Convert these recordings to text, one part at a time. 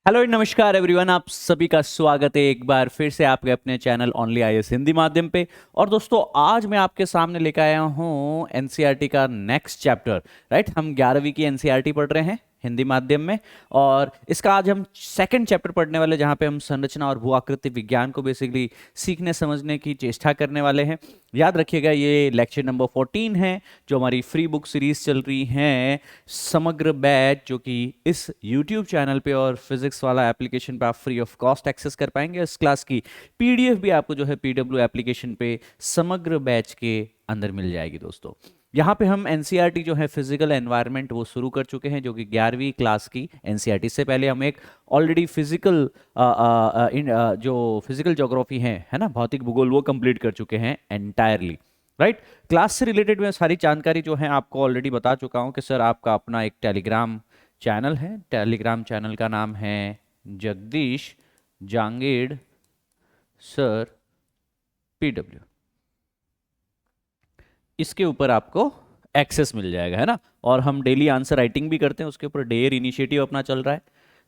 Hello नमस्कार everyone, आप सभी का स्वागत है एक बार फिर से आपके अपने चैनल ओनली आईएएस हिंदी माध्यम पे। और दोस्तों, आज मैं आपके सामने लेकर आया हूँ एनसीईआरटी का नेक्स्ट चैप्टर। राइट, हम 11वीं की एनसीईआरटी पढ़ रहे हैं हिंदी माध्यम में, और इसका आज हम सेकंड चैप्टर पढ़ने वाले, जहाँ पे हम संरचना और भू आकृति विज्ञान को बेसिकली सीखने समझने की चेष्टा करने वाले हैं। याद रखिएगा, ये लेक्चर नंबर 14 है, जो हमारी फ्री बुक सीरीज चल रही है समग्र बैच, जो कि इस यूट्यूब चैनल पे और फिजिक्स वाला एप्लीकेशन पे आप फ्री ऑफ कॉस्ट एक्सेस कर पाएंगे। इस क्लास की पीडीएफ भी आपको जो है पीडब्ल्यू एप्लीकेशन पे समग्र बैच के अंदर मिल जाएगी। दोस्तों, यहाँ पे हम एनसीईआरटी जो है फिजिकल एनवायरनमेंट वो शुरू कर चुके हैं, जो कि 11वीं क्लास की एनसीईआरटी से पहले हम एक ऑलरेडी फिजिकल जो फिजिकल ज्योग्राफी है ना, भौतिक भूगोल, वो कंप्लीट कर चुके हैं एंटायरली। राइट, क्लास से रिलेटेड मैं सारी जानकारी जो है आपको ऑलरेडी बता चुका हूँ कि सर आपका अपना एक टेलीग्राम चैनल है। टेलीग्राम चैनल का नाम है जगदीश जांगेड़ सर पीडब्ल्यू। इसके ऊपर आपको एक्सेस मिल जाएगा, है ना। और हम डेली आंसर राइटिंग भी करते हैं, उसके ऊपर डेयर इनिशिएटिव अपना चल रहा है।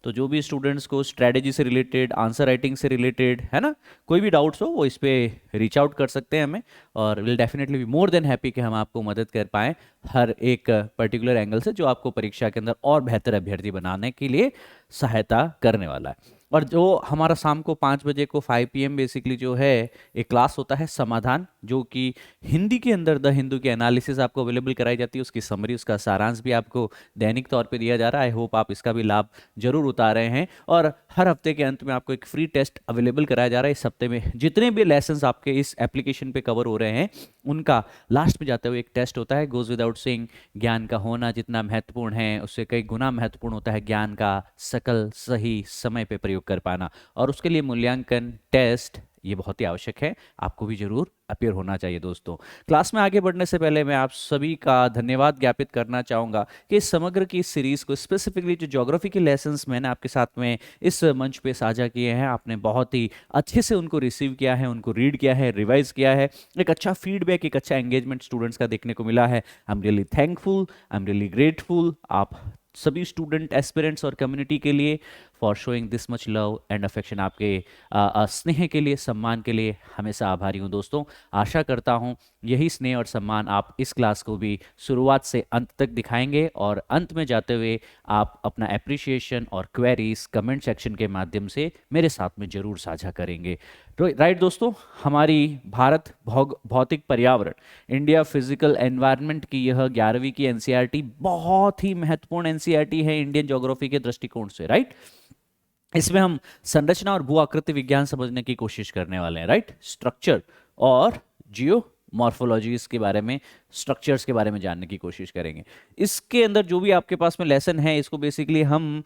तो जो भी स्टूडेंट्स को स्ट्रेटेजी से रिलेटेड, आंसर राइटिंग से रिलेटेड, है ना, कोई भी डाउट्स हो, वो इस पे रीच आउट कर सकते हैं हमें, और will definitely be more than happy कि हम आपको मदद कर पाएँ हर एक पर्टिकुलर एंगल से, जो आपको परीक्षा के अंदर और बेहतर अभ्यर्थी बनाने के लिए सहायता करने वाला है। और जो हमारा शाम को 5 बजे को 5 PM बेसिकली जो है एक क्लास होता है समाधान, जो कि हिंदी के अंदर द हिंदू की एनालिसिस आपको अवेलेबल कराई जाती है, उसकी समरी, उसका सारांश भी आपको दैनिक तौर पे दिया जा रहा है। आई होप आप इसका भी लाभ जरूर उठा रहे हैं। और हर हफ्ते के अंत में आपको एक फ्री टेस्ट अवेलेबल कराया जा रहा है। इस हफ्ते में जितने भी लेसन्स आपके इस एप्लीकेशन पे कवर हो रहे हैं, उनका लास्ट में जाते हुए एक टेस्ट होता है। गोज विदाउट सेइंग, ज्ञान का होना जितना महत्वपूर्ण है, उससे कई गुना महत्वपूर्ण होता है ज्ञान का सकल सही समय पे प्रयोग कर पाना। और उसके लिए मूल्यांकन टेस्ट ये बहुत ही आवश्यक है, आपको भी जरूर अपियर होना चाहिए। दोस्तों, क्लास में आगे बढ़ने से पहले मैं आप सभी का धन्यवाद ज्ञापित करना चाहूँगा कि इस समग्र की इस सीरीज़ को, स्पेसिफिकली जो ज्योग्राफी के लेसन्स मैंने आपके साथ में इस मंच पे साझा किए हैं, आपने बहुत ही अच्छे से उनको रिसीव किया है, उनको रीड किया है, रिवाइज किया है। एक अच्छा फीडबैक, एक अच्छा एंगेजमेंट स्टूडेंट्स का देखने को मिला है। I am really thankful, I am really grateful आप सभी स्टूडेंट एस्पिरेंट्स और कम्युनिटी के लिए for showing this much love and affection. आपके स्नेह के लिए, सम्मान के लिए हमेशा आभारी हूँ। दोस्तों, आशा करता हूँ यही स्नेह और सम्मान आप इस क्लास को भी शुरुआत से अंत तक दिखाएंगे, और अंत में जाते हुए आप अपना एप्रिसिएशन और क्वेरीज कमेंट सेक्शन के माध्यम से मेरे साथ में जरूर साझा करेंगे। राइट दोस्तों, हमारी भारत भौतिक पर्यावरण, इंडिया फिजिकल एनवायरनमेंट की यह 11वीं की एनसीईआरटी बहुत ही महत्वपूर्ण एनसीईआरटी है इंडियन ज्योग्राफी के दृष्टिकोण से। राइट, इसमें हम संरचना और भू आकृति विज्ञान समझने की कोशिश करने वाले हैं। राइट, स्ट्रक्चर और जियो मॉर्फोलॉजीज के बारे में, स्ट्रक्चर्स के बारे में जानने की कोशिश करेंगे। इसके अंदर जो भी आपके पास में लेसन है, इसको बेसिकली हम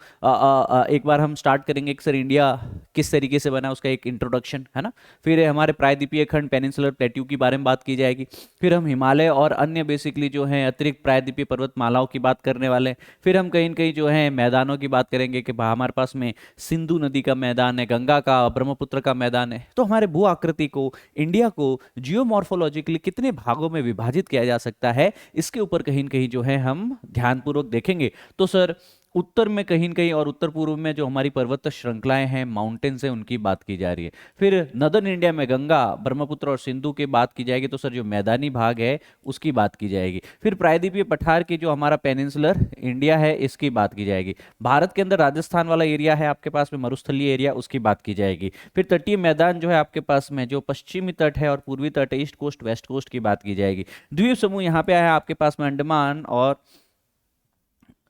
एक बार हम स्टार्ट करेंगे कि सर इंडिया किस तरीके से बना, उसका एक इंट्रोडक्शन, है ना। फिर हमारे प्रायद्वीपीय खंड पेनिनसुलर प्लेट्यू के बारे में बात की जाएगी। फिर हम हिमालय और अन्य बेसिकली जो है अतिरिक्त प्रायद्वीपीय पर्वतमालाओं की बात करने वाले हैं। फिर हम कहीं न कहीं जो है मैदानों की बात करेंगे कि हमारे पास में सिंधु नदी का मैदान है, गंगा का, ब्रह्मपुत्र का मैदान है। तो हमारे भू आकृति को, इंडिया को जियोमॉर्फोलॉजिकली कितने भागों में विभाजित किया जा सकता है, इसके ऊपर कहीं न कहीं जो है हम ध्यानपूर्वक देखेंगे। तो सर, उत्तर में कहीं न कहीं और उत्तर पूर्व में जो हमारी पर्वत श्रृंखलाएं हैं, माउंटेन्स हैं, उनकी बात की जा रही है। फिर नदर्न इंडिया में गंगा, ब्रह्मपुत्र और सिंधु की बात की जाएगी। तो सर, जो मैदानी भाग है उसकी बात की जाएगी। फिर प्रायद्वीपीय पठार की जो हमारा पेनिनसुलर इंडिया है, इसकी बात की जाएगी। भारत के अंदर राजस्थान वाला एरिया है आपके पास में, मरुस्थलीय एरिया, उसकी बात की जाएगी। फिर तटीय मैदान जो है आपके पास में, जो पश्चिमी तट है और पूर्वी तट है, ईस्ट कोस्ट वेस्ट कोस्ट की बात की जाएगी। द्वीप समूह यहाँ पे आया आपके पास में अंडमान, और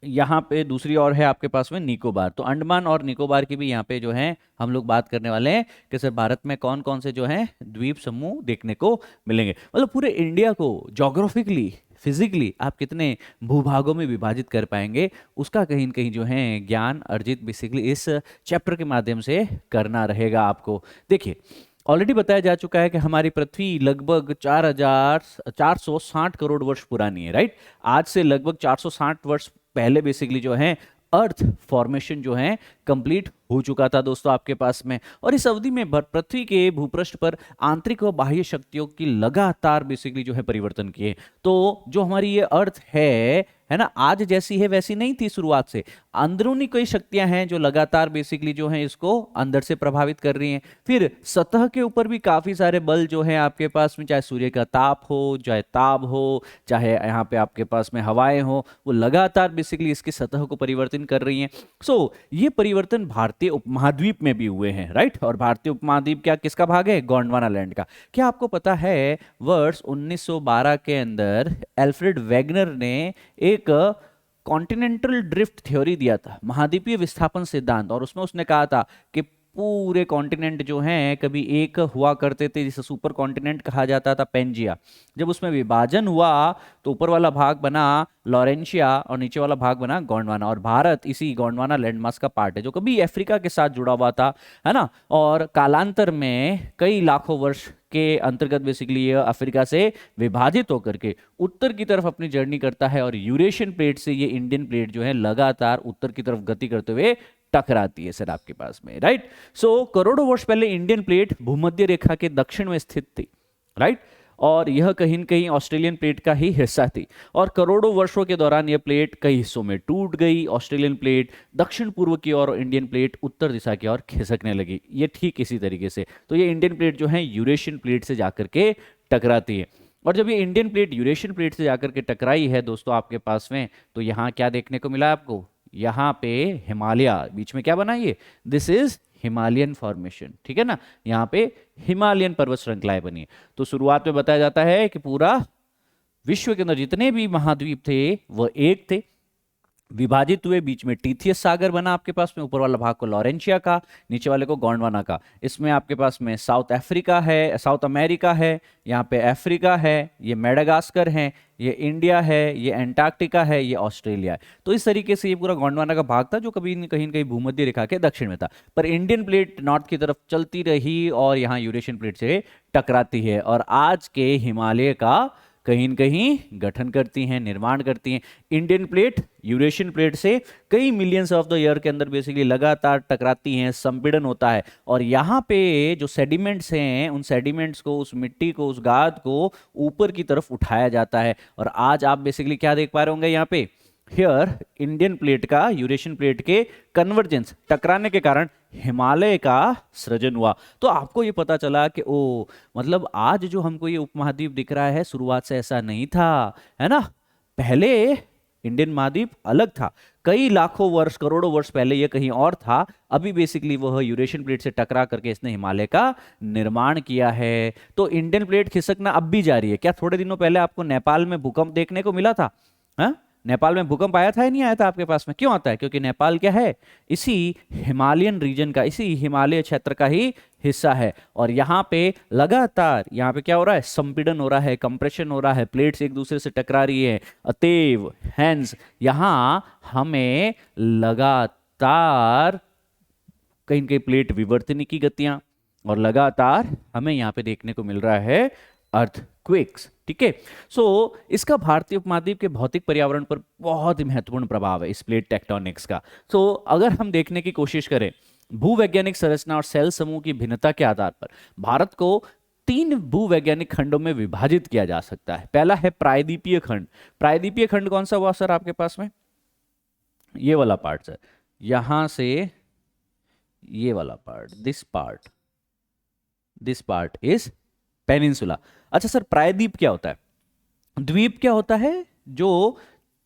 यहाँ पे दूसरी ओर है आपके पास में निकोबार। तो अंडमान और निकोबार की भी यहाँ पे जो है हम लोग बात करने वाले हैं कि सर भारत में कौन कौन से जो हैं द्वीप समूह देखने को मिलेंगे। मतलब पूरे इंडिया को जोग्राफिकली, फिजिकली आप कितने भूभागों में विभाजित कर पाएंगे, उसका कहीं न कहीं जो है ज्ञान अर्जित बेसिकली इस चैप्टर के माध्यम से करना रहेगा आपको। देखिए, ऑलरेडी बताया जा चुका है कि हमारी पृथ्वी लगभग 4,460 करोड़ वर्ष पुरानी है। राइट, आज से लगभग 460 वर्ष पहले बेसिकली जो है अर्थ फॉर्मेशन जो है कंप्लीट हो चुका था दोस्तों आपके पास में। और इस अवधि में पृथ्वी के भूपृष्ठ पर आंतरिक और बाह्य शक्तियों की लगातार बेसिकली जो है परिवर्तन किए। तो जो हमारी ये अर्थ है ना, आज जैसी है वैसी नहीं थी शुरुआत से। अंदरूनी कई शक्तियां हैं जो लगातार बेसिकली जो है इसको अंदर से प्रभावित कर रही हैं। फिर सतह के ऊपर भी काफी सारे बल जो है आपके पास में, चाहे सूर्य का ताप हो, चाहे ताप हो, चाहे यहाँ पे आपके पास में हवाएं हो, वो लगातार बेसिकली इसकी सतह को परिवर्तन कर रही हैं। सो ये परिवर्तन भारतीय उपमहाद्वीप में भी हुए हैं, राइट। और भारतीय उपमहाद्वीप क्या किसका भाग है? गोंडवाना लैंड का। क्या आपको पता है वर्ष 1912 के अंदर एल्फ्रेड वेगनर ने एक कॉन्टिनेंटल ड्रिफ्ट थ्योरी दिया था, महाद्वीपीय विस्थापन सिद्धांत, और उसमें उसने कहा था कि पूरे कॉन्टिनेंट जो हैं कभी एक हुआ करते थे, जिसे सुपर कॉन्टिनेंट कहा जाता था, पेंजिया। जब उसमें विभाजन हुआ तो ऊपर वाला भाग बना लॉरेंशिया और नीचे वाला भाग बना गोंडवाना, और भारत इसी गोंडवाना लैंडमास का पार्ट है जो कभी अफ्रीका के साथ जुड़ा हुआ था, है ना। और कालांतर में कई लाखों वर्ष के अंतर्गत बेसिकली ये अफ्रीका से विभाजित होकर के उत्तर की तरफ अपनी जर्नी करता है, और यूरेशियन प्लेट से ये इंडियन प्लेट जो है लगातार उत्तर की तरफ गति करते हुए टकराती है सर आपके पास में, राइट। सो करोड़ों वर्ष पहले इंडियन प्लेट भूमध्य रेखा के दक्षिण में स्थित थी, राइट। और यह कहीं न कहीं ऑस्ट्रेलियन प्लेट का ही हिस्सा थी, और करोड़ों वर्षों के दौरान यह प्लेट कई हिस्सों में टूट गई। ऑस्ट्रेलियन प्लेट दक्षिण पूर्व की ओर और इंडियन प्लेट उत्तर दिशा की ओर खिसकने लगी। ये ठीक इसी तरीके से तो ये इंडियन प्लेट जो है यूरेशियन प्लेट से जाकर के टकराती है। और जब ये इंडियन प्लेट यूरेशियन प्लेट से जाकर के टकराई है दोस्तों आपके पास में, तो यहाँ क्या देखने को मिला आपको? यहाँ पे हिमालय बीच में क्या बना, ये दिस इज हिमालयन फॉर्मेशन, ठीक है ना। यहाँ पे हिमालयन पर्वत श्रृंखलाएं बनी। तो शुरुआत में बताया जाता है कि पूरा विश्व के अंदर जितने भी महाद्वीप थे वह एक थे, विभाजित हुए, बीच में टीथियस सागर बना आपके पास में, ऊपर वाला भाग को लॉरेंशिया का, नीचे वाले को गोंडवाना का। इसमें आपके पास में साउथ अफ्रीका है, साउथ अमेरिका है, यहाँ पे अफ्रीका है, ये मेडागास्कर है, ये इंडिया है, ये एंटार्क्टिका है, ये ऑस्ट्रेलिया है। तो इस तरीके से ये पूरा गोंडवाना का भाग था जो कभी कहीं कहीं भूमध्य रेखा के दक्षिण में था। पर इंडियन प्लेट नॉर्थ की तरफ चलती रही और यहाँ यूरेशियन प्लेट से टकराती है, और आज के हिमालय का कहीं न कहीं गठन करती हैं, निर्माण करती हैं। इंडियन प्लेट यूरेशियन प्लेट से कई मिलियंस ऑफ द ईयर के अंदर बेसिकली लगातार टकराती हैं, संपीड़न होता है, और यहाँ पे जो सेडिमेंट्स हैं उन सेडिमेंट्स को, उस मिट्टी को, उस गाद को ऊपर की तरफ उठाया जाता है। और आज आप बेसिकली क्या देख पा रहे होंगे यहाँ पे, हियर इंडियन प्लेट का यूरेशियन प्लेट के कन्वर्जेंस, टकराने के कारण हिमालय का सृजन हुआ। तो आपको ये पता चला कि ओ मतलब आज जो हमको ये उपमहाद्वीप दिख रहा है शुरुआत से ऐसा नहीं था, है ना। पहले इंडियन महाद्वीप अलग था, कई लाखों वर्ष, करोड़ों वर्ष पहले ये कहीं और था। अभी बेसिकली वह यूरेशियन प्लेट से टकरा करके इसने हिमालय का निर्माण किया है। तो इंडियन प्लेट खिसकना अब भी जारी है। क्या थोड़े दिनों पहले आपको नेपाल में भूकंप देखने को मिला था? हा? नेपाल में भूकंप आया था या नहीं आया था आपके पास में? क्यों आता है? क्योंकि नेपाल क्या है, इसी हिमालयन रीजन का, इसी हिमालय क्षेत्र का ही हिस्सा है। और यहाँ पे लगातार यहाँ पे क्या हो रहा है, संपीड़न हो रहा है, कंप्रेशन हो रहा है, प्लेट्स एक दूसरे से टकरा रही है। अतएव हैंस यहाँ हमें लगातार कहीं न कहीं प्लेट विवर्तन की गतियां, और लगातार हमें यहाँ पे देखने को मिल रहा है अर्थक्वेक्स, ठीक है। सो इसका भारतीय उपमहाद्वीप के भौतिक पर्यावरण पर बहुत ही महत्वपूर्ण प्रभाव है इस प्लेट टेक्टोनिक्स का। सो अगर हम देखने की कोशिश करें भूवैज्ञानिक संरचना और सेल समूह की भिन्नता के आधार पर भारत को 3 भूवैज्ञानिक खंडों में विभाजित किया जा सकता है। पहला है प्रायद्वीपीय खंड। प्रायद्वीपीय खंड कौन सा हुआ सर आपके पास में? ये वाला पार्ट सर, यहां से ये वाला part, this part is peninsula. अच्छा सर, प्रायद्वीप क्या होता है? द्वीप क्या होता है? जो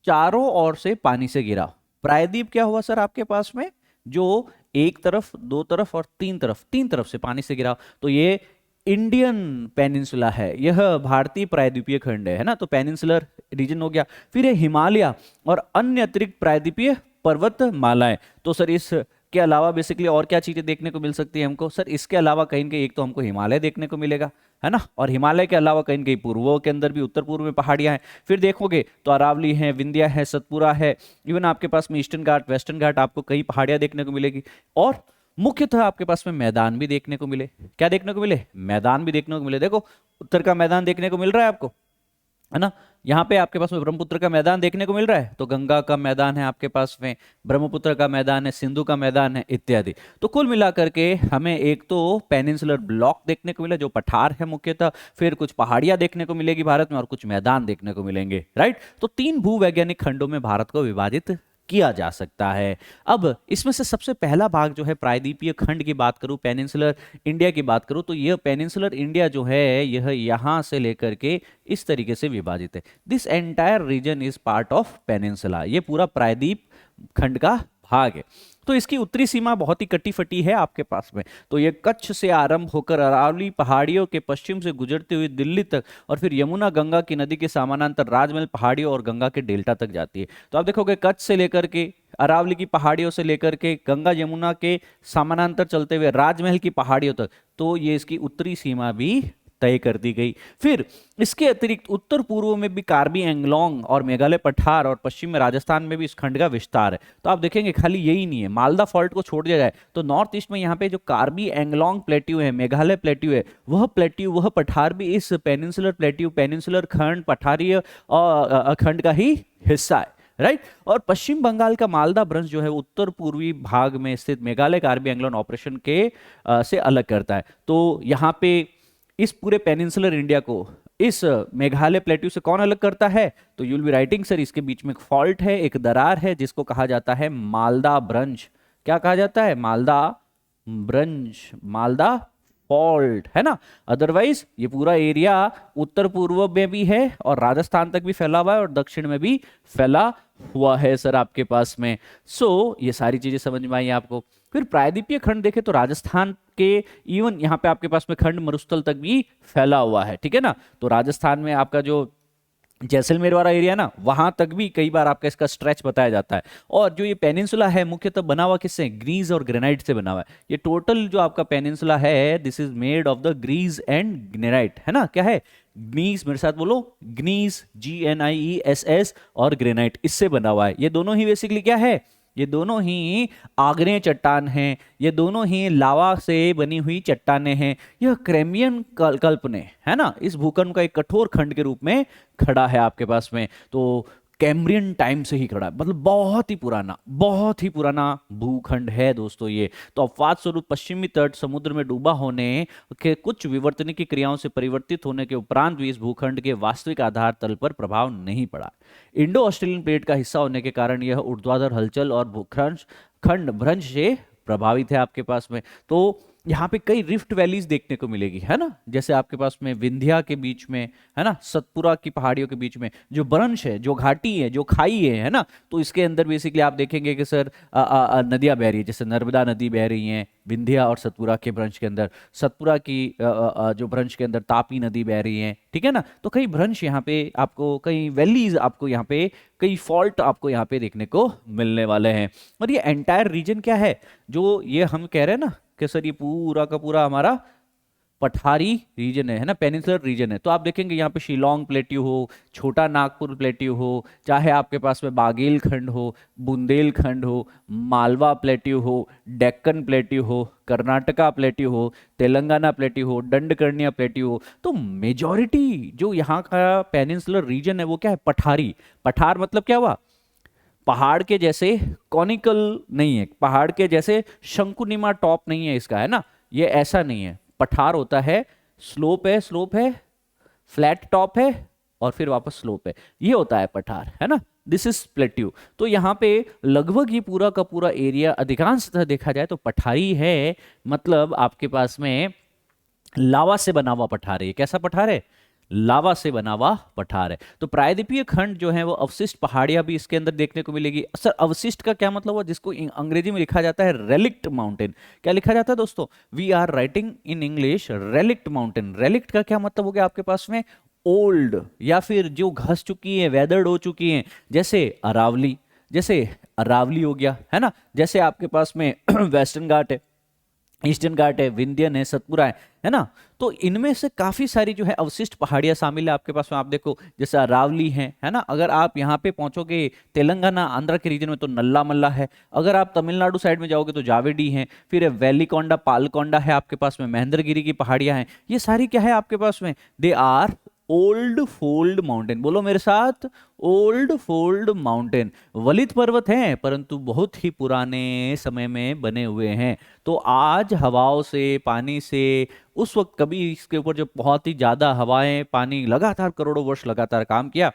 चारों ओर से पानी से घिरा। प्रायद्वीप क्या हुआ सर आपके पास में? जो एक तरफ, दो तरफ और तीन तरफ से पानी से घिरा। तो ये इंडियन पेनिनसुला है, यह भारतीय प्रायद्वीपीय खंड है ना। तो पेनिनसुलर रीजन हो गया। फिर है हिमालय और अन्य अतिरिक्त प्रायद्वीपीय पर्वतमालाएं। तो सर इस के अलावा बेसिकली और क्या चीजें देखने को मिल सकती है हमको? सर इसके अलावा कहीं न कहीं एक तो हमको हिमालय देखने को मिलेगा, है ना। और हिमालय के अलावा कहीं न कहीं पूर्वों के अंदर भी, उत्तर पूर्व में पहाड़ियां हैं। फिर देखोगे तो अरावली है, विंध्या है, सतपुरा है, इवन आपके पास में ईस्टर्न घाट, वेस्टर्न घाट, आपको कई पहाड़ियां देखने को मिलेगी। और मुख्यतः आपके पास में मैदान भी देखने को मिले। क्या देखने को मिले? मैदान भी देखने को मिले। देखो उत्तर का मैदान देखने को मिल रहा है आपको, है ना। यहाँ पे आपके पास में ब्रह्मपुत्र का मैदान देखने को मिल रहा है, तो गंगा का मैदान है आपके पास में, ब्रह्मपुत्र का मैदान है, सिंधु का मैदान है इत्यादि। तो कुल मिलाकर के हमें एक तो पेनिनसुलर ब्लॉक देखने को मिला जो पठार है मुख्यतः, फिर कुछ पहाड़ियां देखने को मिलेगी भारत में और कुछ मैदान देखने को मिलेंगे, राइट। तो तीन भूवैज्ञानिक खंडों में भारत को विभाजित किया जा सकता है। अब इसमें से सबसे पहला भाग जो है प्रायद्वीपीय खंड की बात करूं, पेनिनसुलर इंडिया की बात करूं, तो यह पेनिनसुलर इंडिया जो है यह यहां से लेकर के इस तरीके से विभाजित है। This entire reason is part of peninsula, ये पूरा प्रायद्वीप खंड का भाग है। तो इसकी उत्तरी सीमा बहुत ही कटी फटी है आपके पास में, तो ये कच्छ से आरंभ होकर अरावली पहाड़ियों के पश्चिम से गुजरते हुए दिल्ली तक और फिर यमुना गंगा की नदी के समानांतर राजमहल पहाड़ियों और गंगा के डेल्टा तक जाती है। तो आप देखोगे कच्छ से लेकर के अरावली की पहाड़ियों से लेकर के गंगा यमुना के समानांतर चलते हुए राजमहल की पहाड़ियों तक, तो ये इसकी उत्तरी सीमा भी तय कर दी गई। फिर इसके अतिरिक्त उत्तर पूर्व में भी कार्बी एंगलोंग और मेघालय पठार और पश्चिम में राजस्थान में भी इस खंड का विस्तार है। तो आप देखेंगे खाली यही नहीं है, मालदा फॉल्ट को छोड़ दिया जाए तो नॉर्थ ईस्ट में यहाँ पे जो कार्बी एंगलोंग प्लेट्यू है, मेघालय प्लेट्यू है, वह प्लेट्यू वह पठार भी इस पेनिनसुलर प्लेट्यू, पेनिनसुलर खंड, पठारीय खंड का ही हिस्सा है, राइट। और पश्चिम बंगाल का मालदा ब्रंश जो है उत्तर पूर्वी भाग में स्थित मेघालय कार्बी एंगलोन ऑपरेशन के से अलग करता है। तो यहाँ पे इस पूरे पेनिनसुलर इंडिया को इस मेघालय प्लेट्यू से कौन अलग करता है, तो you will be writing sir इसके बीच में एक फॉल्ट है, एक दरार है जिसको कहा जाता है मालदा ब्रंश। क्या कहा जाता है? मालदा ब्रंश, मालदा फॉल्ट, है ना। अदरवाइज ये पूरा एरिया उत्तर पूर्व में भी है और राजस्थान तक भी फैला हुआ है और दक्षिण में भी फैला हुआ है सर आपके पास में। सो ये सारी चीजें समझ में आई आपको। फिर प्रायद्वीपीय खंड देखे तो राजस्थान के इवन यहाँ पे आपके पास में खंड मरुस्थल तक भी फैला हुआ है, ठीक है ना। तो राजस्थान में आपका जो जैसलमेर वाला एरिया ना, वहां तक भी कई बार आपका इसका स्ट्रेच बताया जाता है। और जो ये पेनिनसुला है मुख्यतः बना हुआ किससे? ग्रीस और ग्रेनाइट से बना हुआ है। ये टोटल जो आपका पेनिनसुला है this is made of the grease and granite, है ना। क्या है? ग्नीस, मेरे साथ बोलो, ग्नीस, GNIESS, और ग्रेनाइट, इससे बना हुआ है। ये दोनों ही बेसिकली क्या है? ये दोनों ही आग्नेय चट्टान हैं, ये दोनों ही लावा से बनी हुई चट्टानें हैं। यह क्रेमियन कल्प ने, है ना, इस भूखंड का एक कठोर खंड के रूप में खड़ा है आपके पास में। तो कैम्ब्रियन टाइम से ही खड़ा है, मतलब बहुत ही पुराना भूखंड है दोस्तों ये। तो अपवाद स्वरूप पश्चिमी तट समुद्र में डूबा होने के कुछ विवर्तनिकी क्रियाओं से परिवर्तित होने के उपरांत भी इस भूखंड के वास्तविक आधार तल पर प्रभाव नहीं पड़ा। इंडो ऑस्ट्रेलियन प्लेट का हिस्सा होने के कारण यह ऊर्ध्वाधर हलचल और भूखंड खंड भ्रंश से प्रभावित है आपके पास में। तो यहाँ पे कई रिफ्ट वैलीज देखने को मिलेगी, है ना। जैसे आपके पास में विंध्या के बीच में, है ना, सतपुरा की पहाड़ियों के बीच में जो ब्रंश है, जो घाटी है, जो खाई है ना, तो इसके अंदर बेसिकली आप देखेंगे कि सर नदियां बह रही है, जैसे नर्मदा नदी बह रही है विंध्या और सतपुरा के ब्रंश के अंदर, सतपुरा की जो ब्रंश के अंदर तापी नदी बह रही है, ठीक है ना। तो कई ब्रंश यहाँ पे आपको, कई वैलीज आपको यहाँ पे, कई फॉल्ट आपको यहाँ पे देखने को मिलने वाले हैं। और ये एंटायर रीजन क्या है जो ये हम कह रहे हैं ना कि सर ये पूरा का पूरा हमारा पठारी रीजन है ना, पेनिनसुलर रीजन है। तो आप देखेंगे यहाँ पे शिलोंग प्लेट्यू हो, छोटा नागपुर प्लेट्यू हो, चाहे आपके पास में बागेल खंड हो, बुंदेलखंड हो, मालवा प्लेट्यू हो, डेक्कन प्लेट्यू हो, कर्नाटका प्लेट्यू हो, तेलंगाना प्लेट्यू हो, दंडकर्णिया प्लेट्यू हो, तो मेजॉरिटी जो यहाँ का पेनिनसुलर रीजन है वो क्या है? पठारी। पठार मतलब क्या हुआ? पहाड़ के जैसे कॉनिकल नहीं है, पहाड़ के जैसे शंकुनिमा टॉप नहीं है इसका, है ना। ये ऐसा नहीं है, पठार होता है स्लोप है, फ्लैट टॉप है और फिर वापस स्लोप है, ये होता है पठार, है ना। This is plateau. तो यहाँ पे लगभग ये पूरा का पूरा एरिया अधिकांशतः देखा जाए तो पठारी है, मतलब आपके पास में लावा से बना हुआ पठार है। कैसा पठार है? लावा से बना हुआ पठार है। तो प्रायद्वीपीय खंड जो है वो अवशिष्ट पहाड़ियां भी इसके अंदर देखने को मिलेगी। सर अवशिष्ट का क्या मतलब हुआ? जिसको अंग्रेजी में लिखा जाता है रेलिक्ट माउंटेन। क्या लिखा जाता है दोस्तों? We are writing in English relict mountain. Relict का क्या मतलब हो गया आपके पास में? ओल्ड, या फिर जो घस चुकी है, वेदर्ड हो चुकी है, जैसे अरावली हो गया, है ना। जैसे आपके पास में वेस्टर्न घाट है, ईस्टर्न घाट है, विंध्यन है, सतपुरा है ना। तो इनमें से काफी सारी जो है अवशिष्ट पहाड़ियां शामिल है आपके पास में। आप देखो जैसे अरावली है ना। अगर आप यहाँ पे पहुंचोगे तेलंगाना आंध्र के रीजन में तो नल्ला मल्ला है। अगर आप तमिलनाडु साइड में जाओगे तो जावेडी है। फिर वैलीकोंडा, पालकोंडा है आपके पास में, महेंद्रगिरी की पहाड़ियां हैं। ये सारी क्या है आपके पास में? They are old fold mountain, बोलो मेरे साथ, ओल्ड फोल्ड माउंटेन। वलित पर्वत हैं परंतु बहुत ही पुराने समय में बने हुए हैं। तो आज हवाओं से, पानी से, उस वक्त कभी इसके ऊपर जो बहुत ही ज्यादा हवाएं, पानी लगातार करोड़ों वर्ष लगातार काम किया,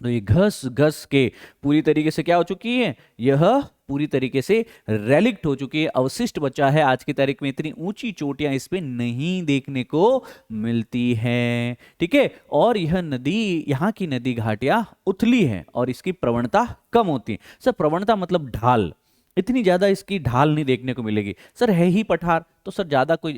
तो ये घस घस के पूरी तरीके से क्या हो चुकी है, यह पूरी तरीके से रेलिक्ट हो चुकी है, अवशिष्ट बचा है। आज की तारीख में इतनी ऊंची चोटियां इस पे नहीं देखने को मिलती हैं, ठीक है। और यह नदी, यहाँ की नदी घाटियां उथली हैं और इसकी प्रवणता कम होती है। सर प्रवणता मतलब ढाल, इतनी ज्यादा इसकी ढाल नहीं देखने को मिलेगी। सर है ही पठार, तो सर ज्यादा कोई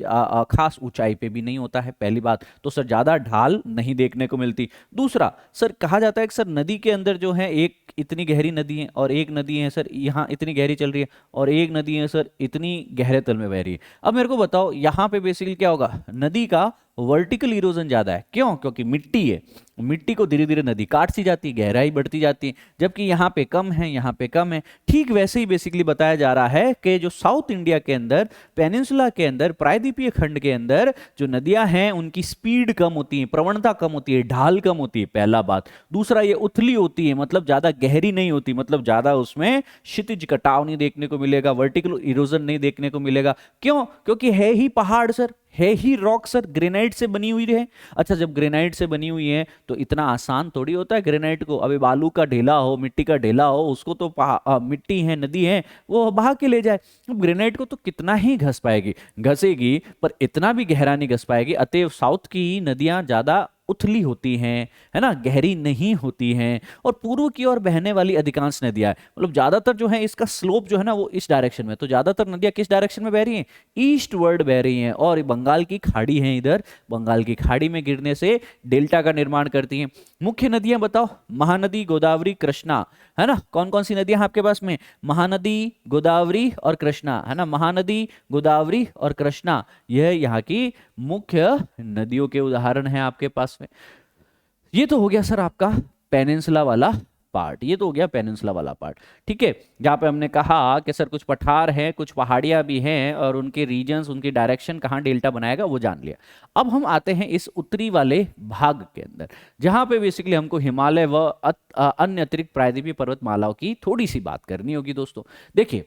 खास ऊंचाई पे भी नहीं होता है, पहली बात तो सर ज्यादा ढाल नहीं देखने को मिलती। दूसरा सर कहा जाता है कि सर नदी के अंदर जो है एक इतनी गहरी नदी है और एक नदी है सर यहाँ इतनी गहरी चल रही है और एक नदी है सर इतनी गहरे तल में बह रही है। अब मेरे को बताओ यहाँ पे बेसिकली क्या होगा, नदी का वर्टिकल इरोजन ज्यादा है, क्यों? क्योंकि मिट्टी है, मिट्टी को धीरे धीरे नदी काटती जाती है, गहराई बढ़ती जाती है, जबकि यहाँ पे कम है, यहाँ पे कम है। ठीक वैसे ही बेसिकली बताया जा रहा है कि जो साउथ इंडिया के अंदर, पेनिनसुला के अंदर, प्रायद्वीपीय खंड के अंदर जो नदियां हैं उनकी स्पीड कम होती है, प्रवणता कम होती है, ढाल कम होती है, पहला बात। दूसरा ये उथली होती है, मतलब ज्यादा गहरी नहीं होती, मतलब ज्यादा उसमें क्षितिज कटाव नहीं देखने को मिलेगा, वर्टिकल इरोजन नहीं देखने को मिलेगा। क्यों? क्योंकि है ही पहाड़ सर, है ही रॉक सर, ग्रेनाइट से बनी हुई है। अच्छा जब ग्रेनाइट से बनी हुई है तो इतना आसान थोड़ी होता है ग्रेनाइट को, अभी बालू का ढेला हो, मिट्टी का ढेला हो, उसको तो मिट्टी है, नदी है, वो बहा के ले जाए। अब ग्रेनाइट को तो कितना ही घस पाएगी, घसेगी पर इतना भी गहरा नहीं घस पाएगी। अतएव साउथ की नदियां ज्यादा उथली होती हैं, है ना, गहरी नहीं होती हैं। और पूर्व की ओर बहने वाली अधिकांश नदियां, मतलब ज्यादातर जो है इसका स्लोप जो है ना वो इस डायरेक्शन में, तो ज्यादातर नदियां किस डायरेक्शन में बह रही हैं, ईस्ट वर्ड बह रही हैं। और बंगाल की खाड़ी है, इधर बंगाल की खाड़ी में गिरने से डेल्टा का निर्माण करती हैं। मुख्य नदियां बताओ, महानदी, गोदावरी, कृष्णा, है ना। कौन कौन सी नदियां आपके पास में, महानदी, गोदावरी और कृष्णा, है ना, महानदी, गोदावरी और कृष्णा, यह यहाँ की मुख्य नदियों के उदाहरण हैं आपके पास में। ये तो हो गया सर आपका पेनिनसुला वाला पार्ट, ये तो हो गया पेनिनसुला वाला पार्ट, ठीक है। जहाँ पे हमने कहा कि सर कुछ पठार हैं, कुछ पहाड़ियाँ भी हैं और उनके रीजन्स, उनकी डायरेक्शन कहाँ डेल्टा बनाएगा वो जान लिया। अब हम आते हैं इस उत्तरी वाले भाग के अंदर, जहाँ पे बेसिकली हमको हिमालय व अन्य अतिरिक्त प्रायद्वीपीय पर्वतमालाओं की थोड़ी सी बात करनी होगी दोस्तों। देखिए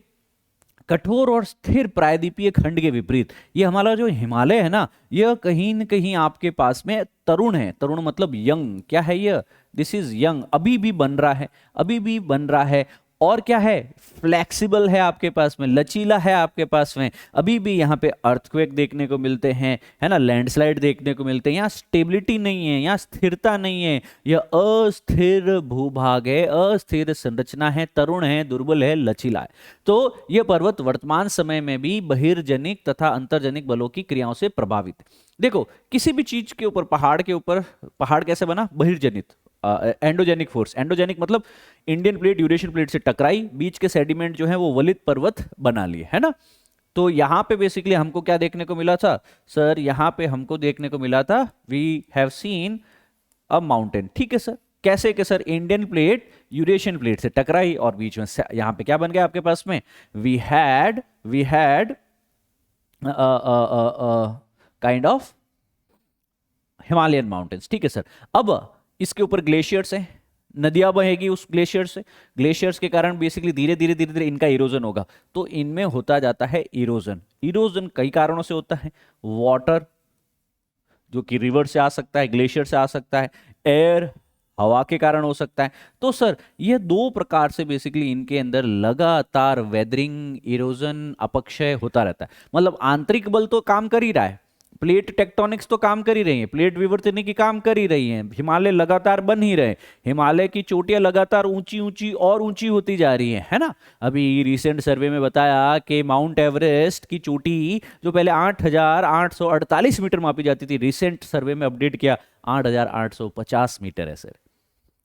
कठोर और स्थिर प्रायद्वीपीय खंड के विपरीत ये हमारा जो हिमालय है ना, यह कहीं न कहीं आपके पास में तरुण है। तरुण मतलब यंग, क्या है यह, दिस इज यंग, अभी भी बन रहा है, अभी भी बन रहा है। और क्या है, फ्लेक्सिबल है आपके पास में, लचीला है आपके पास में। अभी भी यहाँ पे अर्थक्वेक देखने को मिलते हैं, है ना, लैंडस्लाइड देखने को मिलते हैं। यहाँ स्टेबिलिटी नहीं है, यहाँ स्थिरता नहीं है, यह अस्थिर भूभाग है, अस्थिर संरचना है, तरुण है, दुर्बल है, लचीला है। तो यह पर्वत वर्तमान समय में भी बहिर्जनिक तथा अंतर्जनिक बलों की क्रियाओं से प्रभावित है। देखो किसी भी चीज के ऊपर, पहाड़ के ऊपर, पहाड़ कैसे बना, बहिर्जनित, एंडोजेनिक फोर्स, एंडोजेनिक मतलब इंडियन प्लेट यूरेशियन प्लेट से टकराई, बीच के सेडिमेंट जो है वो वलित पर्वत बना लिए, है ना। तो यहाँ पे बेसिकली हमको क्या देखने को मिला था सर, यहाँ पे हमको देखने को मिला था, we have seen a mountain, ठीक है सर। कैसे के sir, Indian plate Eurasian plate से टकराई और बीच में यहाँ पे क्या बन गया आपके पास में, we had kind of Himalayan mountains, ठीक है सर। अब इसके ऊपर ग्लेशियर्स हैं, नदियां बहेगी उस ग्लेशियर से, ग्लेशियर्स के कारण बेसिकली धीरे धीरे धीरे धीरे इनका इरोजन होगा। तो इनमें होता जाता है इरोजन। इरोजन कई कारणों से होता है, वाटर जो कि रिवर से आ सकता है, ग्लेशियर से आ सकता है, एयर हवा के कारण हो सकता है। तो सर ये दो प्रकार से बेसिकली इनके अंदर लगातार वेदरिंग, इरोजन, अपक्षय होता रहता है। मतलब आंतरिक बल तो काम कर ही रहा है, प्लेट टेक्टोनिक्स तो काम कर ही रही है, प्लेट विवर्तनिकी की काम कर ही रही है, हिमालय लगातार बन ही रहे, हिमालय की चोटियां लगातार ऊंची ऊंची और ऊंची होती जा रही है ना। अभी रिसेंट सर्वे में बताया कि माउंट एवरेस्ट की चोटी जो पहले 8,848 मीटर मापी जाती थी, रिसेंट सर्वे में अपडेट किया 8,850 मीटर है सर।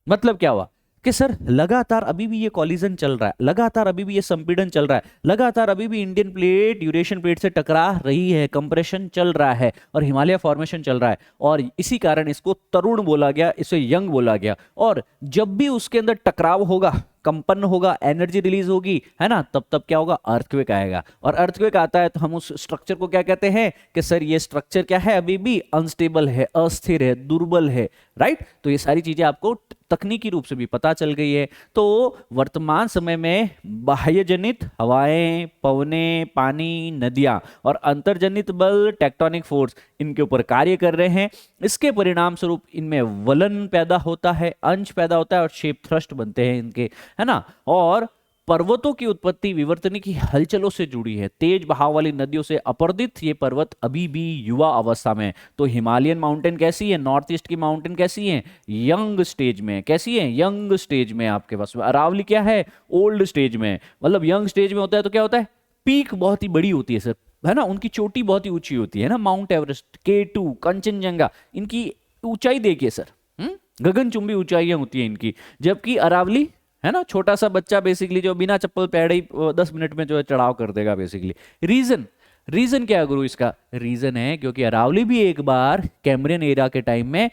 मतलब क्या हुआ कि सर लगातार अभी भी ये कॉलिजन चल रहा है, लगातार अभी भी ये संपीड़न चल रहा है, लगातार अभी भी इंडियन प्लेट यूरेशियन प्लेट से टकरा रही है, कंप्रेशन चल रहा है और हिमालय फॉर्मेशन चल रहा है। और इसी कारण इसको तरुण बोला गया, इसे यंग बोला गया। और जब भी उसके अंदर टकराव होगा कंपन होगा, एनर्जी रिलीज होगी, है ना, तब तब क्या होगा, अर्थक्वेक आएगा। और अर्थक्वेक आता है तो हम उस स्ट्रक्चर को क्या कहते हैं कि सर ये स्ट्रक्चर क्या है, अभी भी अनस्टेबल है, अस्थिर है, दुर्बल है, राइट। तो ये सारी चीजें आपको तकनीकी रूप से भी पता चल गई है। तो वर्तमान समय में बाह्य जनित हवाएं, पवनें, पानी, नदियां और अंतर्जनित बल, टेक्टोनिक फोर्स, इनके ऊपर कार्य कर रहे हैं। इसके परिणाम स्वरूप इनमें वलन पैदा होता है, अंश पैदा होता है और शेप थ्रस्ट बनते हैं इनके, है ना। और पर्वतों की उत्पत्ति विवर्तनिक की हलचलों से जुड़ी है, तेज बहाव वाली नदियों से अपरदित ये पर्वत अभी भी युवा अवस्था में। तो हिमालयन माउंटेन कैसी है, नॉर्थ ईस्ट की माउंटेन कैसी है, यंग स्टेज में। कैसी है, यंग स्टेज में आपके पास। अरावली क्या है, ओल्ड स्टेज में। मतलब यंग स्टेज में होता है तो क्या होता है, पीक बहुत ही बड़ी होती है सर, है ना, उनकी चोटी बहुत ही ऊंची होती है ना। माउंट एवरेस्ट, K2, कंचनजंगा, इनकी ऊंचाई देखिए सर, गगनचुंबी ऊंचाइयां होती है इनकी। जबकि अरावली, है ना, छोटा सा बच्चा बेसिकली जो बिना चप्पल पैरे ही 10 मिनट में जो है चढ़ाव कर देगा बेसिकली। रीजन क्या है गुरु इसका, रीजन है क्योंकि अरावली भी एक बार कैम्ब्रियन एरा के टाइम में